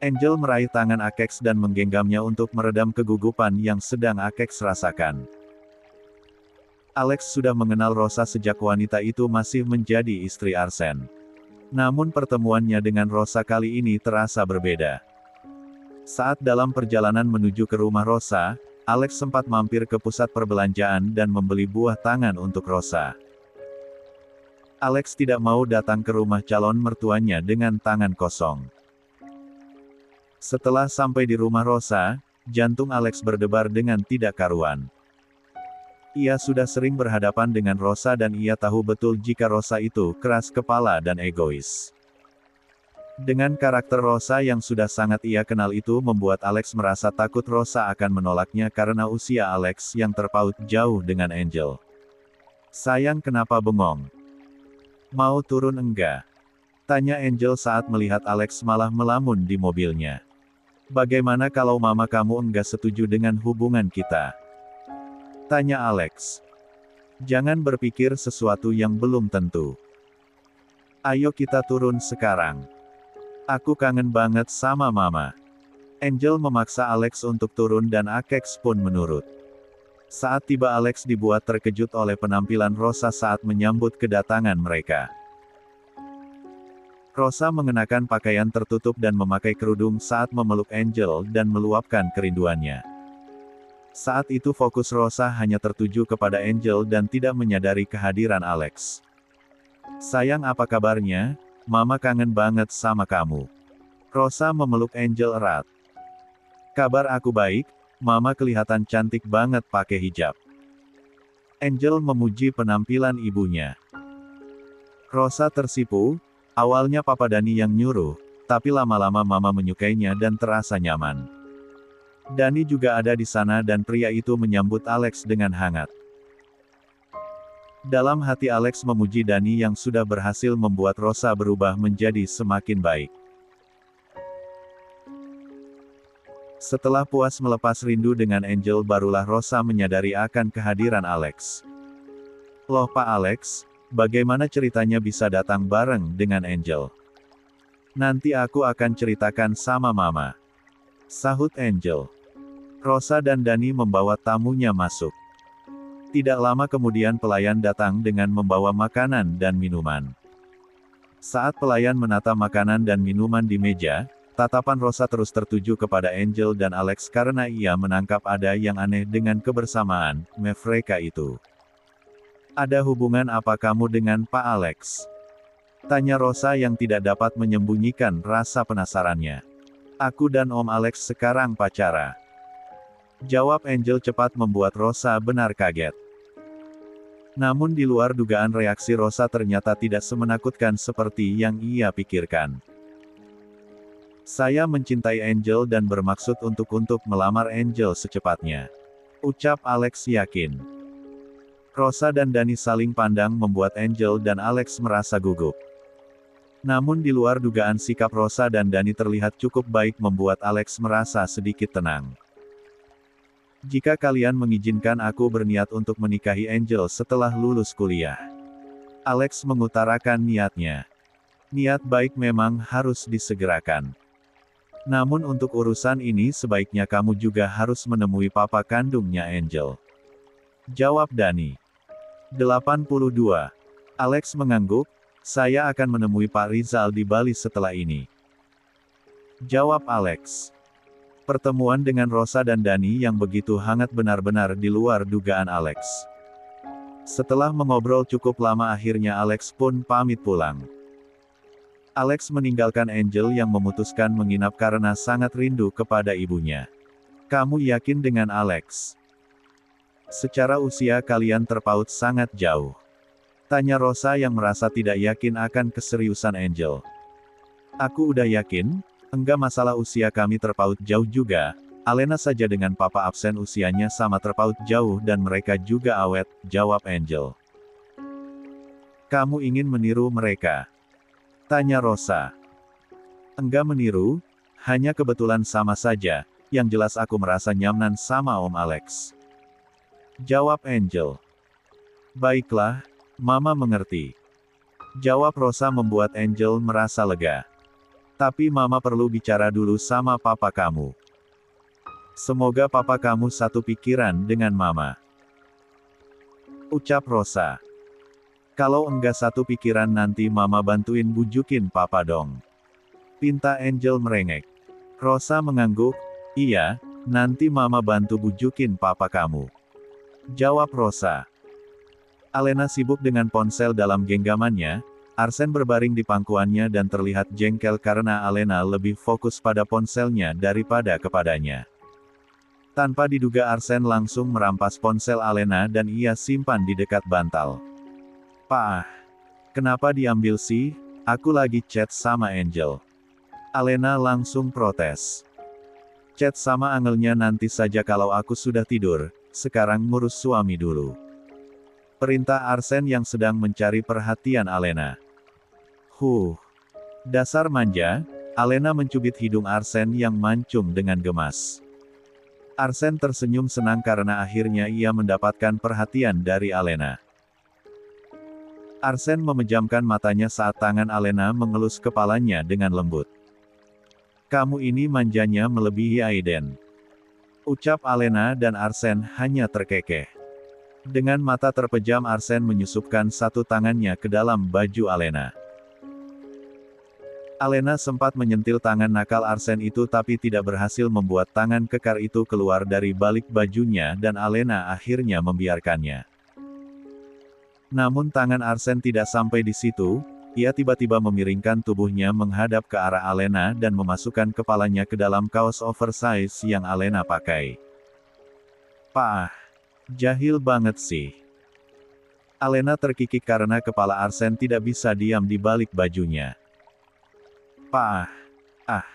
Angel meraih tangan Alex dan menggenggamnya untuk meredam kegugupan yang sedang Alex rasakan. Alex sudah mengenal Rosa sejak wanita itu masih menjadi istri Arsen. Namun pertemuannya dengan Rosa kali ini terasa berbeda. Saat dalam perjalanan menuju ke rumah Rosa, Alex sempat mampir ke pusat perbelanjaan dan membeli buah tangan untuk Rosa. Alex tidak mau datang ke rumah calon mertuanya dengan tangan kosong. Setelah sampai di rumah Rosa, jantung Alex berdebar dengan tidak karuan. Ia sudah sering berhadapan dengan Rosa dan ia tahu betul jika Rosa itu keras kepala dan egois. Dengan karakter Rosa yang sudah sangat ia kenal itu membuat Alex merasa takut Rosa akan menolaknya karena usia Alex yang terpaut jauh dengan Angel. Sayang kenapa bengong? Mau turun enggak? Tanya Angel saat melihat Alex malah melamun di mobilnya. Bagaimana kalau mama kamu enggak setuju dengan hubungan kita? Tanya Alex. Jangan berpikir sesuatu yang belum tentu. Ayo kita turun sekarang. Aku kangen banget sama mama. Angel memaksa Alex untuk turun dan Alex pun menurut. Saat tiba Alex dibuat terkejut oleh penampilan Rosa saat menyambut kedatangan mereka. Rosa mengenakan pakaian tertutup dan memakai kerudung saat memeluk Angel dan meluapkan kerinduannya. Saat itu fokus Rosa hanya tertuju kepada Angel dan tidak menyadari kehadiran Alex. Sayang apa kabarnya? Mama kangen banget sama kamu. Rosa memeluk Angel erat. Kabar aku baik, Mama kelihatan cantik banget pakai hijab. Angel memuji penampilan ibunya. Rosa tersipu, awalnya Papa Dani yang nyuruh, tapi lama-lama Mama menyukainya dan terasa nyaman. Dani juga ada di sana dan pria itu menyambut Alex dengan hangat. Dalam hati Alex memuji Dani yang sudah berhasil membuat Rosa berubah menjadi semakin baik. Setelah puas melepas rindu dengan Angel barulah Rosa menyadari akan kehadiran Alex. Loh Pak Alex, bagaimana ceritanya bisa datang bareng dengan Angel? Nanti aku akan ceritakan sama Mama. Sahut Angel. Rosa dan Dani membawa tamunya masuk. Tidak lama kemudian pelayan datang dengan membawa makanan dan minuman. Saat pelayan menata makanan dan minuman di meja, tatapan Rosa terus tertuju kepada Angel dan Alex karena ia menangkap ada yang aneh dengan kebersamaan mereka itu. Ada hubungan apa kamu dengan Pak Alex? Tanya Rosa yang tidak dapat menyembunyikan rasa penasarannya. Aku dan Om Alex sekarang pacaran. Jawab Angel cepat membuat Rosa benar kaget. Namun di luar dugaan reaksi Rosa ternyata tidak semenakutkan seperti yang ia pikirkan. Saya mencintai Angel dan bermaksud untuk melamar Angel secepatnya. Ucap Alex yakin. Rosa dan Dani saling pandang membuat Angel dan Alex merasa gugup. Namun di luar dugaan sikap Rosa dan Dani terlihat cukup baik membuat Alex merasa sedikit tenang. Jika kalian mengizinkan aku berniat untuk menikahi Angel setelah lulus kuliah. Alex mengutarakan niatnya. Niat baik memang harus disegerakan. Namun untuk urusan ini sebaiknya kamu juga harus menemui papa kandungnya Angel. Jawab Dani. 82. Alex mengangguk, saya akan menemui Pak Rizal di Bali setelah ini. Jawab Alex. Pertemuan dengan Rosa dan Dani yang begitu hangat benar-benar di luar dugaan Alex. Setelah mengobrol cukup lama akhirnya Alex pun pamit pulang. Alex meninggalkan Angel yang memutuskan menginap karena sangat rindu kepada ibunya. Kamu yakin dengan Alex? Secara usia kalian terpaut sangat jauh. Tanya Rosa yang merasa tidak yakin akan keseriusan Angel. Aku udah yakin, enggak masalah usia kami terpaut jauh juga, Alena saja dengan papa absen usianya sama terpaut jauh dan mereka juga awet, jawab Angel. Kamu ingin meniru mereka? Tanya Rosa. Enggak meniru, hanya kebetulan sama saja, yang jelas aku merasa nyaman sama Om Alex. Jawab Angel. Baiklah, Mama mengerti. Jawab Rosa membuat Angel merasa lega. Tapi Mama perlu bicara dulu sama papa kamu. Semoga papa kamu satu pikiran dengan Mama. Ucap Rosa. Kalau enggak satu pikiran nanti Mama bantuin bujukin papa dong. Pinta Angel merengek. Rosa mengangguk, iya, nanti Mama bantu bujukin papa kamu. Jawab Rosa. Alena sibuk dengan ponsel dalam genggamannya, Arsen berbaring di pangkuannya dan terlihat jengkel karena Alena lebih fokus pada ponselnya daripada kepadanya. Tanpa diduga Arsen langsung merampas ponsel Alena dan ia simpan di dekat bantal. Pak, kenapa diambil sih? Aku lagi chat sama Angel. Alena langsung protes. Chat sama Angelnya nanti saja kalau aku sudah tidur, sekarang ngurus suami dulu. Perintah Arsen yang sedang mencari perhatian Alena. Dasar manja, Alena mencubit hidung Arsen yang mancung dengan gemas. Arsen tersenyum senang karena akhirnya ia mendapatkan perhatian dari Alena. Arsen memejamkan matanya saat tangan Alena mengelus kepalanya dengan lembut. Kamu ini manjanya melebihi Aiden. Ucap Alena dan Arsen hanya terkekeh. Dengan mata terpejam Arsen menyusupkan satu tangannya ke dalam baju Alena. Alena sempat menyentil tangan nakal Arsen itu tapi tidak berhasil membuat tangan kekar itu keluar dari balik bajunya dan Alena akhirnya membiarkannya. Namun tangan Arsen tidak sampai di situ, ia tiba-tiba memiringkan tubuhnya menghadap ke arah Alena dan memasukkan kepalanya ke dalam kaos oversize yang Alena pakai. Pah, jahil banget sih. Alena terkikik karena kepala Arsene tidak bisa diam di balik bajunya. Pah, ah,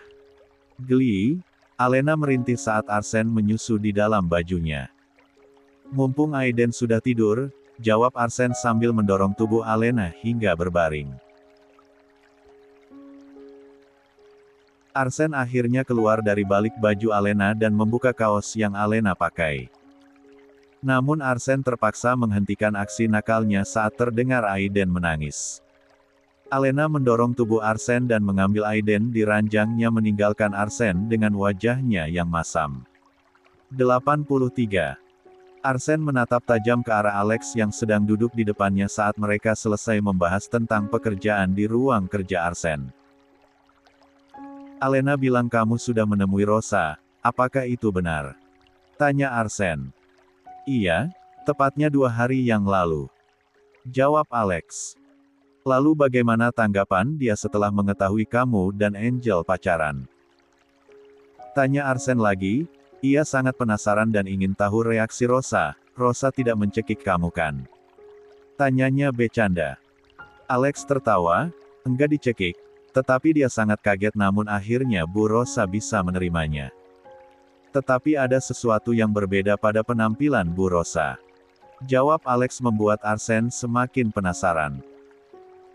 geli. Alena merintih saat Arsene menyusu di dalam bajunya. Mumpung Aiden sudah tidur, jawab Arsene sambil mendorong tubuh Alena hingga berbaring. Arsene akhirnya keluar dari balik baju Alena dan membuka kaos yang Alena pakai. Namun Arsene terpaksa menghentikan aksi nakalnya saat terdengar Aiden menangis. Alena mendorong tubuh Arsene dan mengambil Aiden di ranjangnya meninggalkan Arsene dengan wajahnya yang masam. 83. Arsene menatap tajam ke arah Alex yang sedang duduk di depannya saat mereka selesai membahas tentang pekerjaan di ruang kerja Arsene. Alena bilang kamu sudah menemui Rosa, apakah itu benar? Tanya Arsene. Iya, tepatnya 2 hari yang lalu. Jawab Alex. Lalu bagaimana tanggapan dia setelah mengetahui kamu dan Angel pacaran? Tanya Arsene lagi, ia sangat penasaran dan ingin tahu reaksi Rosa. Rosa tidak mencekik kamu kan? Tanyanya bercanda. Alex tertawa, enggak dicekik, tetapi dia sangat kaget namun akhirnya Bu Rosa bisa menerimanya. Tetapi ada sesuatu yang berbeda pada penampilan Bu Rosa. Jawab Alex membuat Arsene semakin penasaran.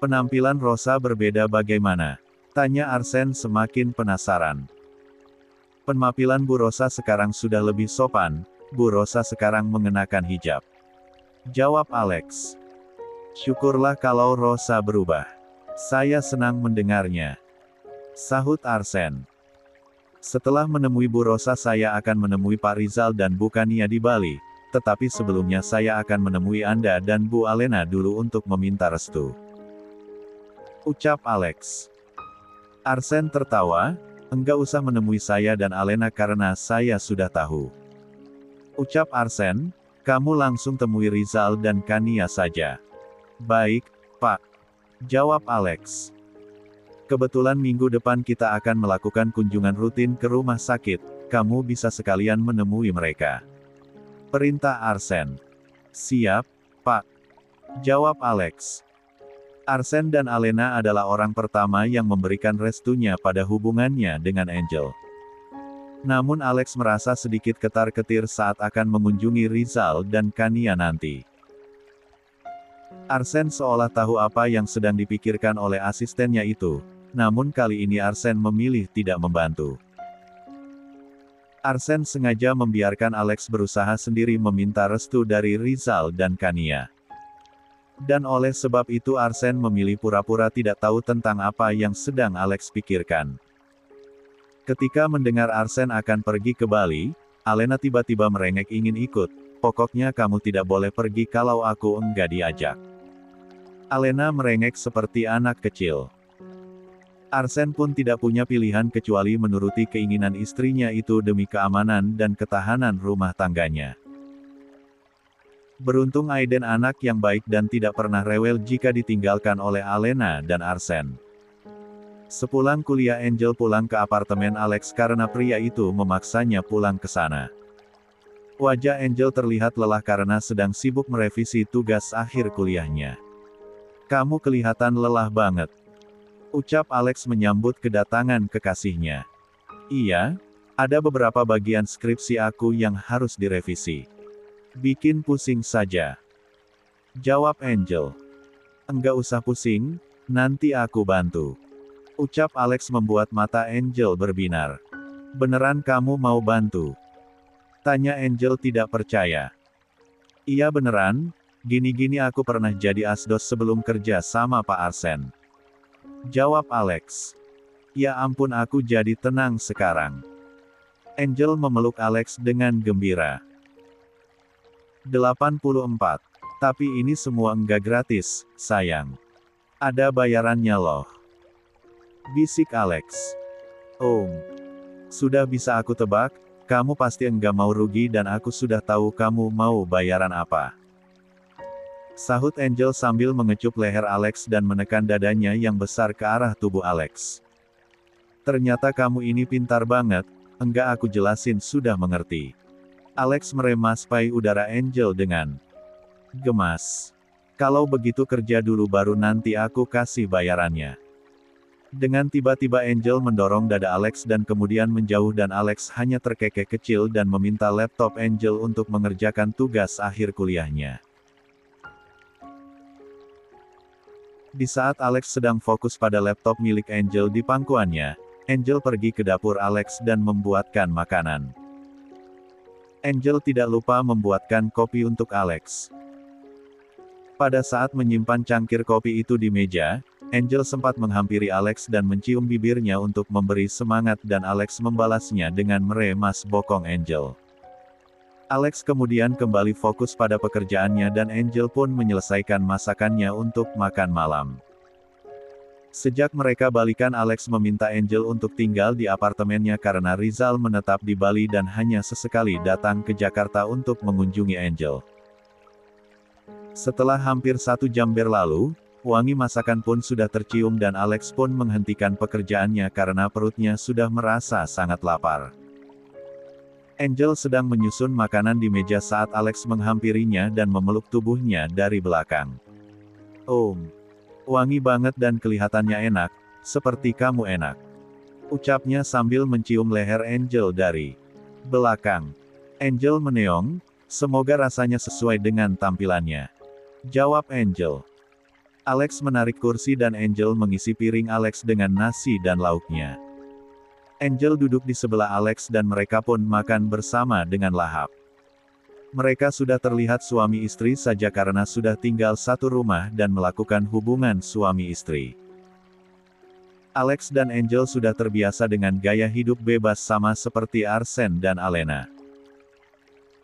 Penampilan Rosa berbeda bagaimana? Tanya Arsene semakin penasaran. Penampilan Bu Rosa sekarang sudah lebih sopan, Bu Rosa sekarang mengenakan hijab. Jawab Alex. Syukurlah kalau Rosa berubah. Saya senang mendengarnya. Sahut Arsene. Setelah menemui Bu Rosa saya akan menemui Pak Rizal dan Bu Kania di Bali, tetapi sebelumnya saya akan menemui Anda dan Bu Alena dulu untuk meminta restu. Ucap Alex. Arsene tertawa, enggak usah menemui saya dan Alena karena saya sudah tahu. Ucap Arsene, kamu langsung temui Rizal dan Kania saja. Baik, Pak. Jawab Alex. Kebetulan minggu depan kita akan melakukan kunjungan rutin ke rumah sakit, kamu bisa sekalian menemui mereka. Perintah Arsene. Siap, Pak. Jawab Alex. Arsene dan Alena adalah orang pertama yang memberikan restunya pada hubungannya dengan Angel. Namun Alex merasa sedikit ketar-ketir saat akan mengunjungi Rizal dan Kania nanti. Arsene seolah tahu apa yang sedang dipikirkan oleh asistennya itu, namun kali ini Arsene memilih tidak membantu. Arsene sengaja membiarkan Alex berusaha sendiri meminta restu dari Rizal dan Kania. Dan oleh sebab itu Arsene memilih pura-pura tidak tahu tentang apa yang sedang Alex pikirkan. Ketika mendengar Arsene akan pergi ke Bali, Alena tiba-tiba merengek ingin ikut, pokoknya kamu tidak boleh pergi kalau aku enggak diajak. Alena merengek seperti anak kecil. Arsene pun tidak punya pilihan kecuali menuruti keinginan istrinya itu demi keamanan dan ketahanan rumah tangganya. Beruntung Aiden anak yang baik dan tidak pernah rewel jika ditinggalkan oleh Alena dan Arsene. Sepulang kuliah Angel pulang ke apartemen Alex karena pria itu memaksanya pulang ke sana. Wajah Angel terlihat lelah karena sedang sibuk merevisi tugas akhir kuliahnya. Kamu kelihatan lelah banget. Ucap Alex menyambut kedatangan kekasihnya. Iya, ada beberapa bagian skripsi aku yang harus direvisi. Bikin pusing saja. Jawab Angel. Enggak usah pusing, nanti aku bantu. Ucap Alex membuat mata Angel berbinar. Beneran kamu mau bantu? Tanya Angel tidak percaya. Iya beneran, gini-gini aku pernah jadi asdos sebelum kerja sama Pak Arsene. Jawab Alex. Ya ampun aku jadi tenang sekarang. Angel memeluk Alex dengan gembira. 84. Tapi ini semua enggak gratis, sayang. Ada bayarannya loh. Bisik Alex. Sudah bisa aku tebak, kamu pasti enggak mau rugi dan aku sudah tahu kamu mau bayaran apa. Sahut Angel sambil mengecup leher Alex dan menekan dadanya yang besar ke arah tubuh Alex. Ternyata kamu ini pintar banget, enggak aku jelasin sudah mengerti. Alex meremaspai udara Angel dengan gemas. Kalau begitu kerja dulu baru nanti aku kasih bayarannya. Dengan tiba-tiba Angel mendorong dada Alex dan kemudian menjauh dan Alex hanya terkekeh kecil dan meminta laptop Angel untuk mengerjakan tugas akhir kuliahnya. Di saat Alex sedang fokus pada laptop milik Angel di pangkuannya, Angel pergi ke dapur Alex dan membuatkan makanan. Angel tidak lupa membuatkan kopi untuk Alex. Pada saat menyimpan cangkir kopi itu di meja, Angel sempat menghampiri Alex dan mencium bibirnya untuk memberi semangat dan Alex membalasnya dengan meremas bokong Angel. Alex kemudian kembali fokus pada pekerjaannya dan Angel pun menyelesaikan masakannya untuk makan malam. Sejak mereka balikan Alex meminta Angel untuk tinggal di apartemennya karena Rizal menetap di Bali dan hanya sesekali datang ke Jakarta untuk mengunjungi Angel. Setelah hampir 1 jam berlalu, wangi masakan pun sudah tercium dan Alex pun menghentikan pekerjaannya karena perutnya sudah merasa sangat lapar. Angel sedang menyusun makanan di meja saat Alex menghampirinya dan memeluk tubuhnya dari belakang. Wangi banget dan kelihatannya enak, seperti kamu enak. Ucapnya sambil mencium leher Angel dari belakang. Angel meneong, semoga rasanya sesuai dengan tampilannya. Jawab Angel. Alex menarik kursi dan Angel mengisi piring Alex dengan nasi dan lauknya. Angel duduk di sebelah Alex dan mereka pun makan bersama dengan lahap. Mereka sudah terlihat suami istri saja karena sudah tinggal satu rumah dan melakukan hubungan suami istri. Alex dan Angel sudah terbiasa dengan gaya hidup bebas sama seperti Arsen dan Alena.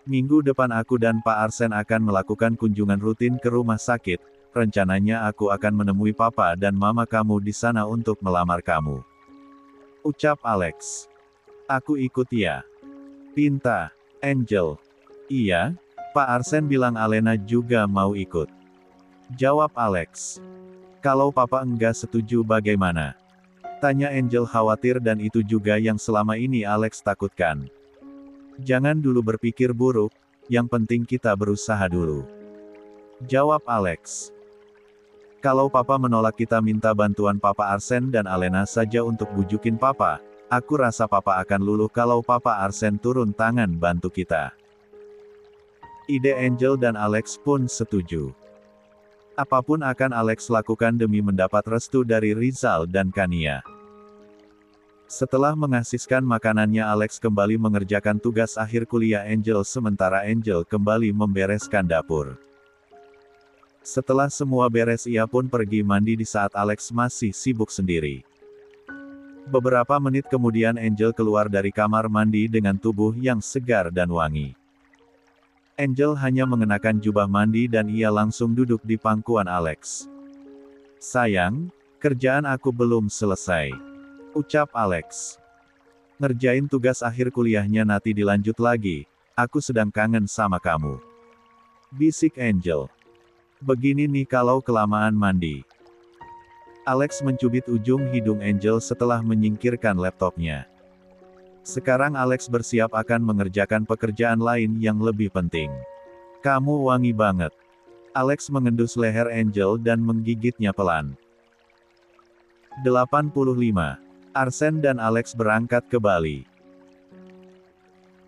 Minggu depan aku dan Pak Arsen akan melakukan kunjungan rutin ke rumah sakit, rencananya aku akan menemui papa dan mama kamu di sana untuk melamar kamu. Ucap Alex. Aku ikut ya. Pinta. Angel. Iya, Pak Arsen bilang Alena juga mau ikut. Jawab Alex. Kalau papa enggak setuju bagaimana? Tanya Angel khawatir dan itu juga yang selama ini Alex takutkan. Jangan dulu berpikir buruk, yang penting kita berusaha dulu. Jawab Alex. Kalau papa menolak kita minta bantuan Papa Arsen dan Alena saja untuk bujukin papa, aku rasa papa akan luluh kalau Papa Arsen turun tangan bantu kita. Ide Angel dan Alex pun setuju. Apapun akan Alex lakukan demi mendapat restu dari Rizal dan Kania. Setelah mengasiskan makanannya Alex kembali mengerjakan tugas akhir kuliah Angel sementara Angel kembali membereskan dapur. Setelah semua beres ia pun pergi mandi di saat Alex masih sibuk sendiri. Beberapa menit kemudian Angel keluar dari kamar mandi dengan tubuh yang segar dan wangi. Angel hanya mengenakan jubah mandi dan ia langsung duduk di pangkuan Alex. Sayang, kerjaan aku belum selesai. Ucap Alex. Ngerjain tugas akhir kuliahnya nanti dilanjut lagi, aku sedang kangen sama kamu. Bisik Angel. Begini nih kalau kelamaan mandi. Alex mencubit ujung hidung Angel setelah menyingkirkan laptopnya. Sekarang Alex bersiap akan mengerjakan pekerjaan lain yang lebih penting. Kamu wangi banget. Alex mengendus leher Angel dan menggigitnya pelan. 85. Arsen dan Alex berangkat ke Bali.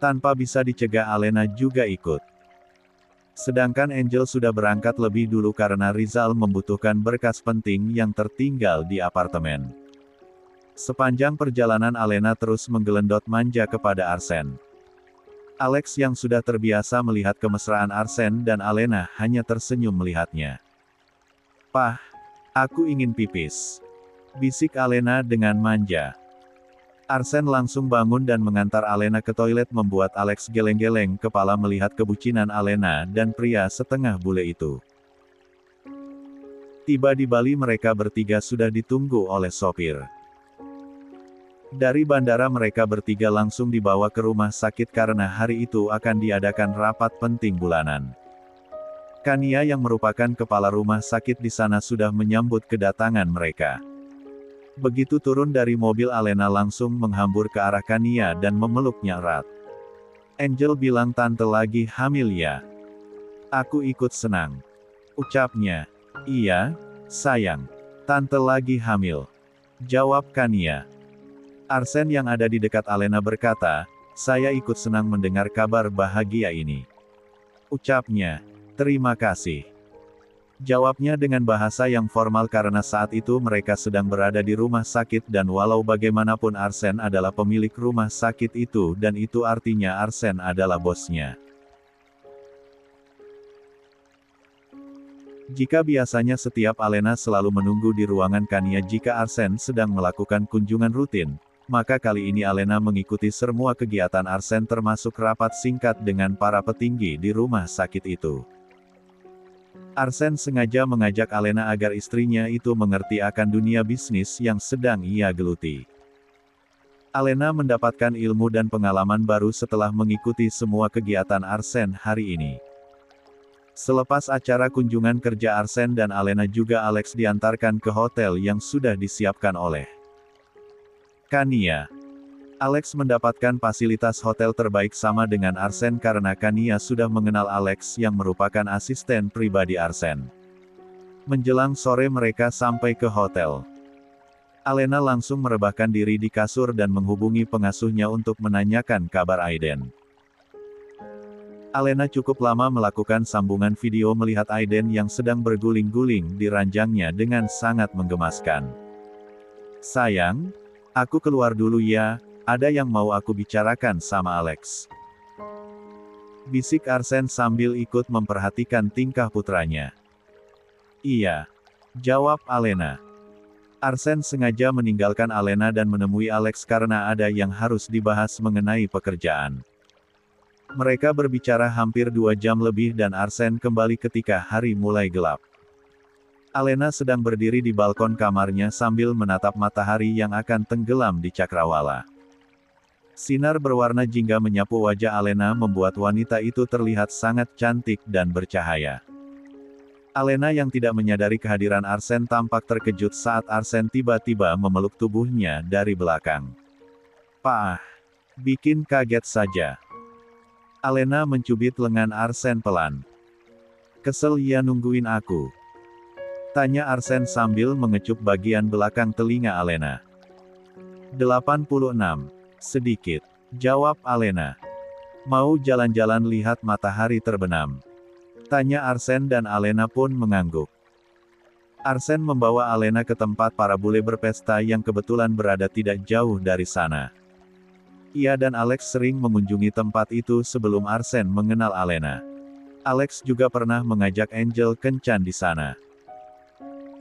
Tanpa bisa dicegah Alena juga ikut. Sedangkan Angel sudah berangkat lebih dulu karena Rizal membutuhkan berkas penting yang tertinggal di apartemen. Sepanjang perjalanan Alena terus menggelendot manja kepada Arsen. Alex yang sudah terbiasa melihat kemesraan Arsen dan Alena hanya tersenyum melihatnya. Pah, aku ingin pipis. Bisik Alena dengan manja. Arsen langsung bangun dan mengantar Alena ke toilet membuat Alex geleng-geleng kepala melihat kebucinan Alena dan pria setengah bule itu. Tiba di Bali mereka bertiga sudah ditunggu oleh sopir. Dari bandara mereka bertiga langsung dibawa ke rumah sakit karena hari itu akan diadakan rapat penting bulanan. Kania yang merupakan kepala rumah sakit di sana sudah menyambut kedatangan mereka. Begitu turun dari mobil, Alena langsung menghambur ke arah Kania dan memeluknya erat. Angel bilang, "Tante lagi hamil ya?" "Aku ikut senang," ucapnya. "Iya, sayang. Tante lagi hamil," jawab Kania. Arsen yang ada di dekat Alena berkata, "Saya ikut senang mendengar kabar bahagia ini," ucapnya. "Terima kasih," jawabnya dengan bahasa yang formal karena saat itu mereka sedang berada di rumah sakit dan walau bagaimanapun Arsen adalah pemilik rumah sakit itu dan itu artinya Arsen adalah bosnya. Jika biasanya setiap Alena selalu menunggu di ruangan Kania jika Arsen sedang melakukan kunjungan rutin, maka kali ini Alena mengikuti semua kegiatan Arsen termasuk rapat singkat dengan para petinggi di rumah sakit itu. Arsen sengaja mengajak Alena agar istrinya itu mengerti akan dunia bisnis yang sedang ia geluti. Alena mendapatkan ilmu dan pengalaman baru setelah mengikuti semua kegiatan Arsen hari ini. Selepas acara kunjungan kerja Arsen dan Alena juga Alex diantarkan ke hotel yang sudah disiapkan oleh Kania. Alex mendapatkan fasilitas hotel terbaik sama dengan Arsen karena Kania sudah mengenal Alex yang merupakan asisten pribadi Arsen. Menjelang sore mereka sampai ke hotel. Alena langsung merebahkan diri di kasur dan menghubungi pengasuhnya untuk menanyakan kabar Aiden. Alena cukup lama melakukan sambungan video melihat Aiden yang sedang berguling-guling di ranjangnya dengan sangat menggemaskan. "Sayang, aku keluar dulu ya. Ada yang mau aku bicarakan sama Alex," bisik Arsen sambil ikut memperhatikan tingkah putranya. "Iya," jawab Alena. Arsen sengaja meninggalkan Alena dan menemui Alex karena ada yang harus dibahas mengenai pekerjaan. Mereka berbicara hampir 2 jam lebih dan Arsen kembali ketika hari mulai gelap. Alena sedang berdiri di balkon kamarnya sambil menatap matahari yang akan tenggelam di cakrawala. Sinar berwarna jingga menyapu wajah Alena membuat wanita itu terlihat sangat cantik dan bercahaya. Alena yang tidak menyadari kehadiran Arsen tampak terkejut saat Arsen tiba-tiba memeluk tubuhnya dari belakang. "Pak, bikin kaget saja." Alena mencubit lengan Arsen pelan. "Kesel ya nungguin aku?" tanya Arsen sambil mengecup bagian belakang telinga Alena. 86. Sedikit, jawab Alena. "Mau jalan-jalan lihat matahari terbenam?" tanya Arsen dan Alena pun mengangguk. Arsen membawa Alena ke tempat para bule berpesta yang kebetulan berada tidak jauh dari sana. Ia dan Alex sering mengunjungi tempat itu sebelum Arsen mengenal Alena. Alex juga pernah mengajak Angel kencan di sana.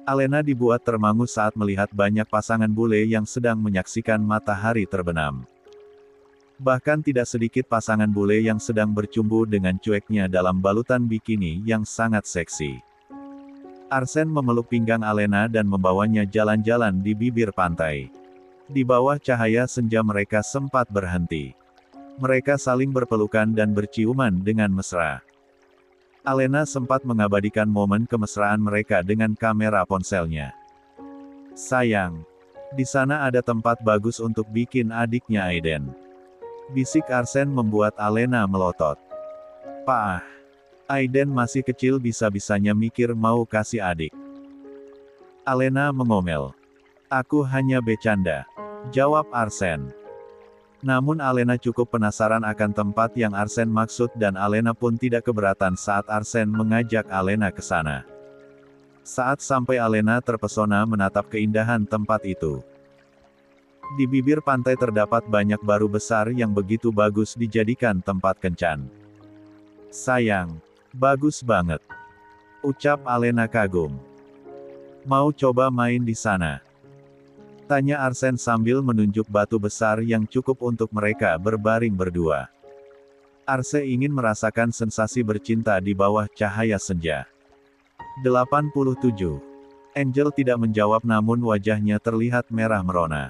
Alena dibuat termangu saat melihat banyak pasangan bule yang sedang menyaksikan matahari terbenam. Bahkan tidak sedikit pasangan bule yang sedang bercumbu dengan cueknya dalam balutan bikini yang sangat seksi. Arsen memeluk pinggang Alena dan membawanya jalan-jalan di bibir pantai. Di bawah cahaya senja mereka sempat berhenti. Mereka saling berpelukan dan berciuman dengan mesra. Alena sempat mengabadikan momen kemesraan mereka dengan kamera ponselnya. "Sayang, di sana ada tempat bagus untuk bikin adiknya Aiden," bisik Arsen membuat Alena melotot. "Pak, Aiden masih kecil bisa-bisanya mikir mau kasih adik." Alena mengomel. "Aku hanya bercanda," jawab Arsen. Namun Alena cukup penasaran akan tempat yang Arsen maksud dan Alena pun tidak keberatan saat Arsen mengajak Alena ke sana. Saat sampai Alena terpesona menatap keindahan tempat itu. Di bibir pantai terdapat banyak baru besar yang begitu bagus dijadikan tempat kencan. "Sayang, bagus banget," ucap Alena kagum. "Mau coba main di sana?" tanya Arsen sambil menunjuk batu besar yang cukup untuk mereka berbaring berdua. Arsen ingin merasakan sensasi bercinta di bawah cahaya senja. 87. Angel tidak menjawab namun wajahnya terlihat merah merona.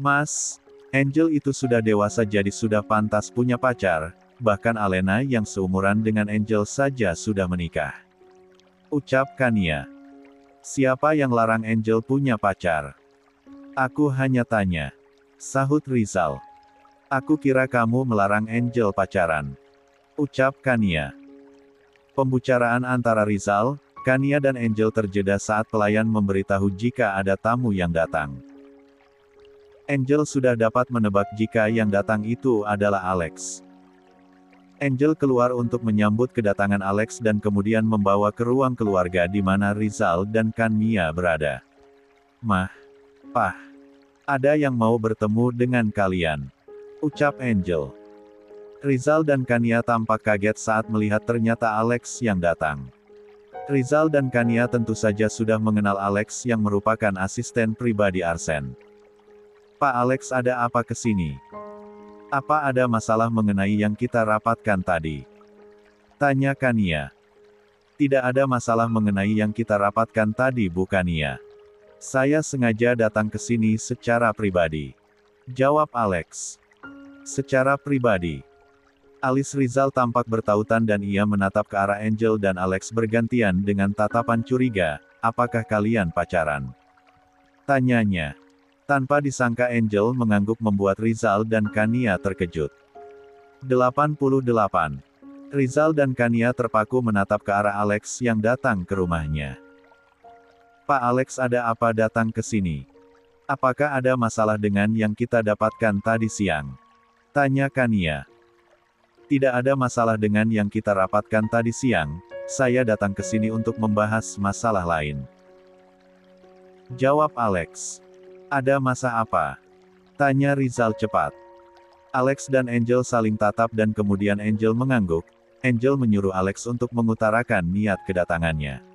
"Mas, Angel itu sudah dewasa jadi sudah pantas punya pacar," bahkan Alena yang seumuran dengan Angel saja sudah menikah. Ucap Kania. Siapa yang larang Angel punya pacar? Aku hanya tanya. Sahut Rizal. Aku kira kamu melarang Angel pacaran. Ucap Kania. Pembicaraan antara Rizal, Kania dan Angel terjeda saat pelayan memberitahu jika ada tamu yang datang. Angel sudah dapat menebak jika yang datang itu adalah Alex. Angel keluar untuk menyambut kedatangan Alex dan kemudian membawa ke ruang keluarga di mana Rizal dan Kania berada. Mah, Pah, ada yang mau bertemu dengan kalian. Ucap Angel. Rizal dan Kania tampak kaget saat melihat ternyata Alex yang datang. Rizal dan Kania tentu saja sudah mengenal Alex yang merupakan asisten pribadi Arsen. Pak Alex, ada apa kesini? Apa ada masalah mengenai yang kita rapatkan tadi? Tanya Kania. Tidak ada masalah mengenai yang kita rapatkan tadi, bukannya. Saya sengaja datang ke sini secara pribadi. Jawab Alex. Secara pribadi. Alis Rizal tampak bertautan dan ia menatap ke arah Angel dan Alex bergantian dengan tatapan curiga. Apakah kalian pacaran? Tanyanya. Tanpa disangka Angel mengangguk membuat Rizal dan Kania terkejut. 88. Rizal dan Kania terpaku menatap ke arah Alex yang datang ke rumahnya. Pak Alex, ada apa datang ke sini? Apakah ada masalah dengan yang kita dapatkan tadi siang? Tanya Kania. Tidak ada masalah dengan yang kita rapatkan tadi siang, saya datang ke sini untuk membahas masalah lain. Jawab Alex. Ada masalah apa? Tanya Rizal cepat. Alex dan Angel saling tatap dan kemudian Angel mengangguk. Angel menyuruh Alex untuk mengutarakan niat kedatangannya.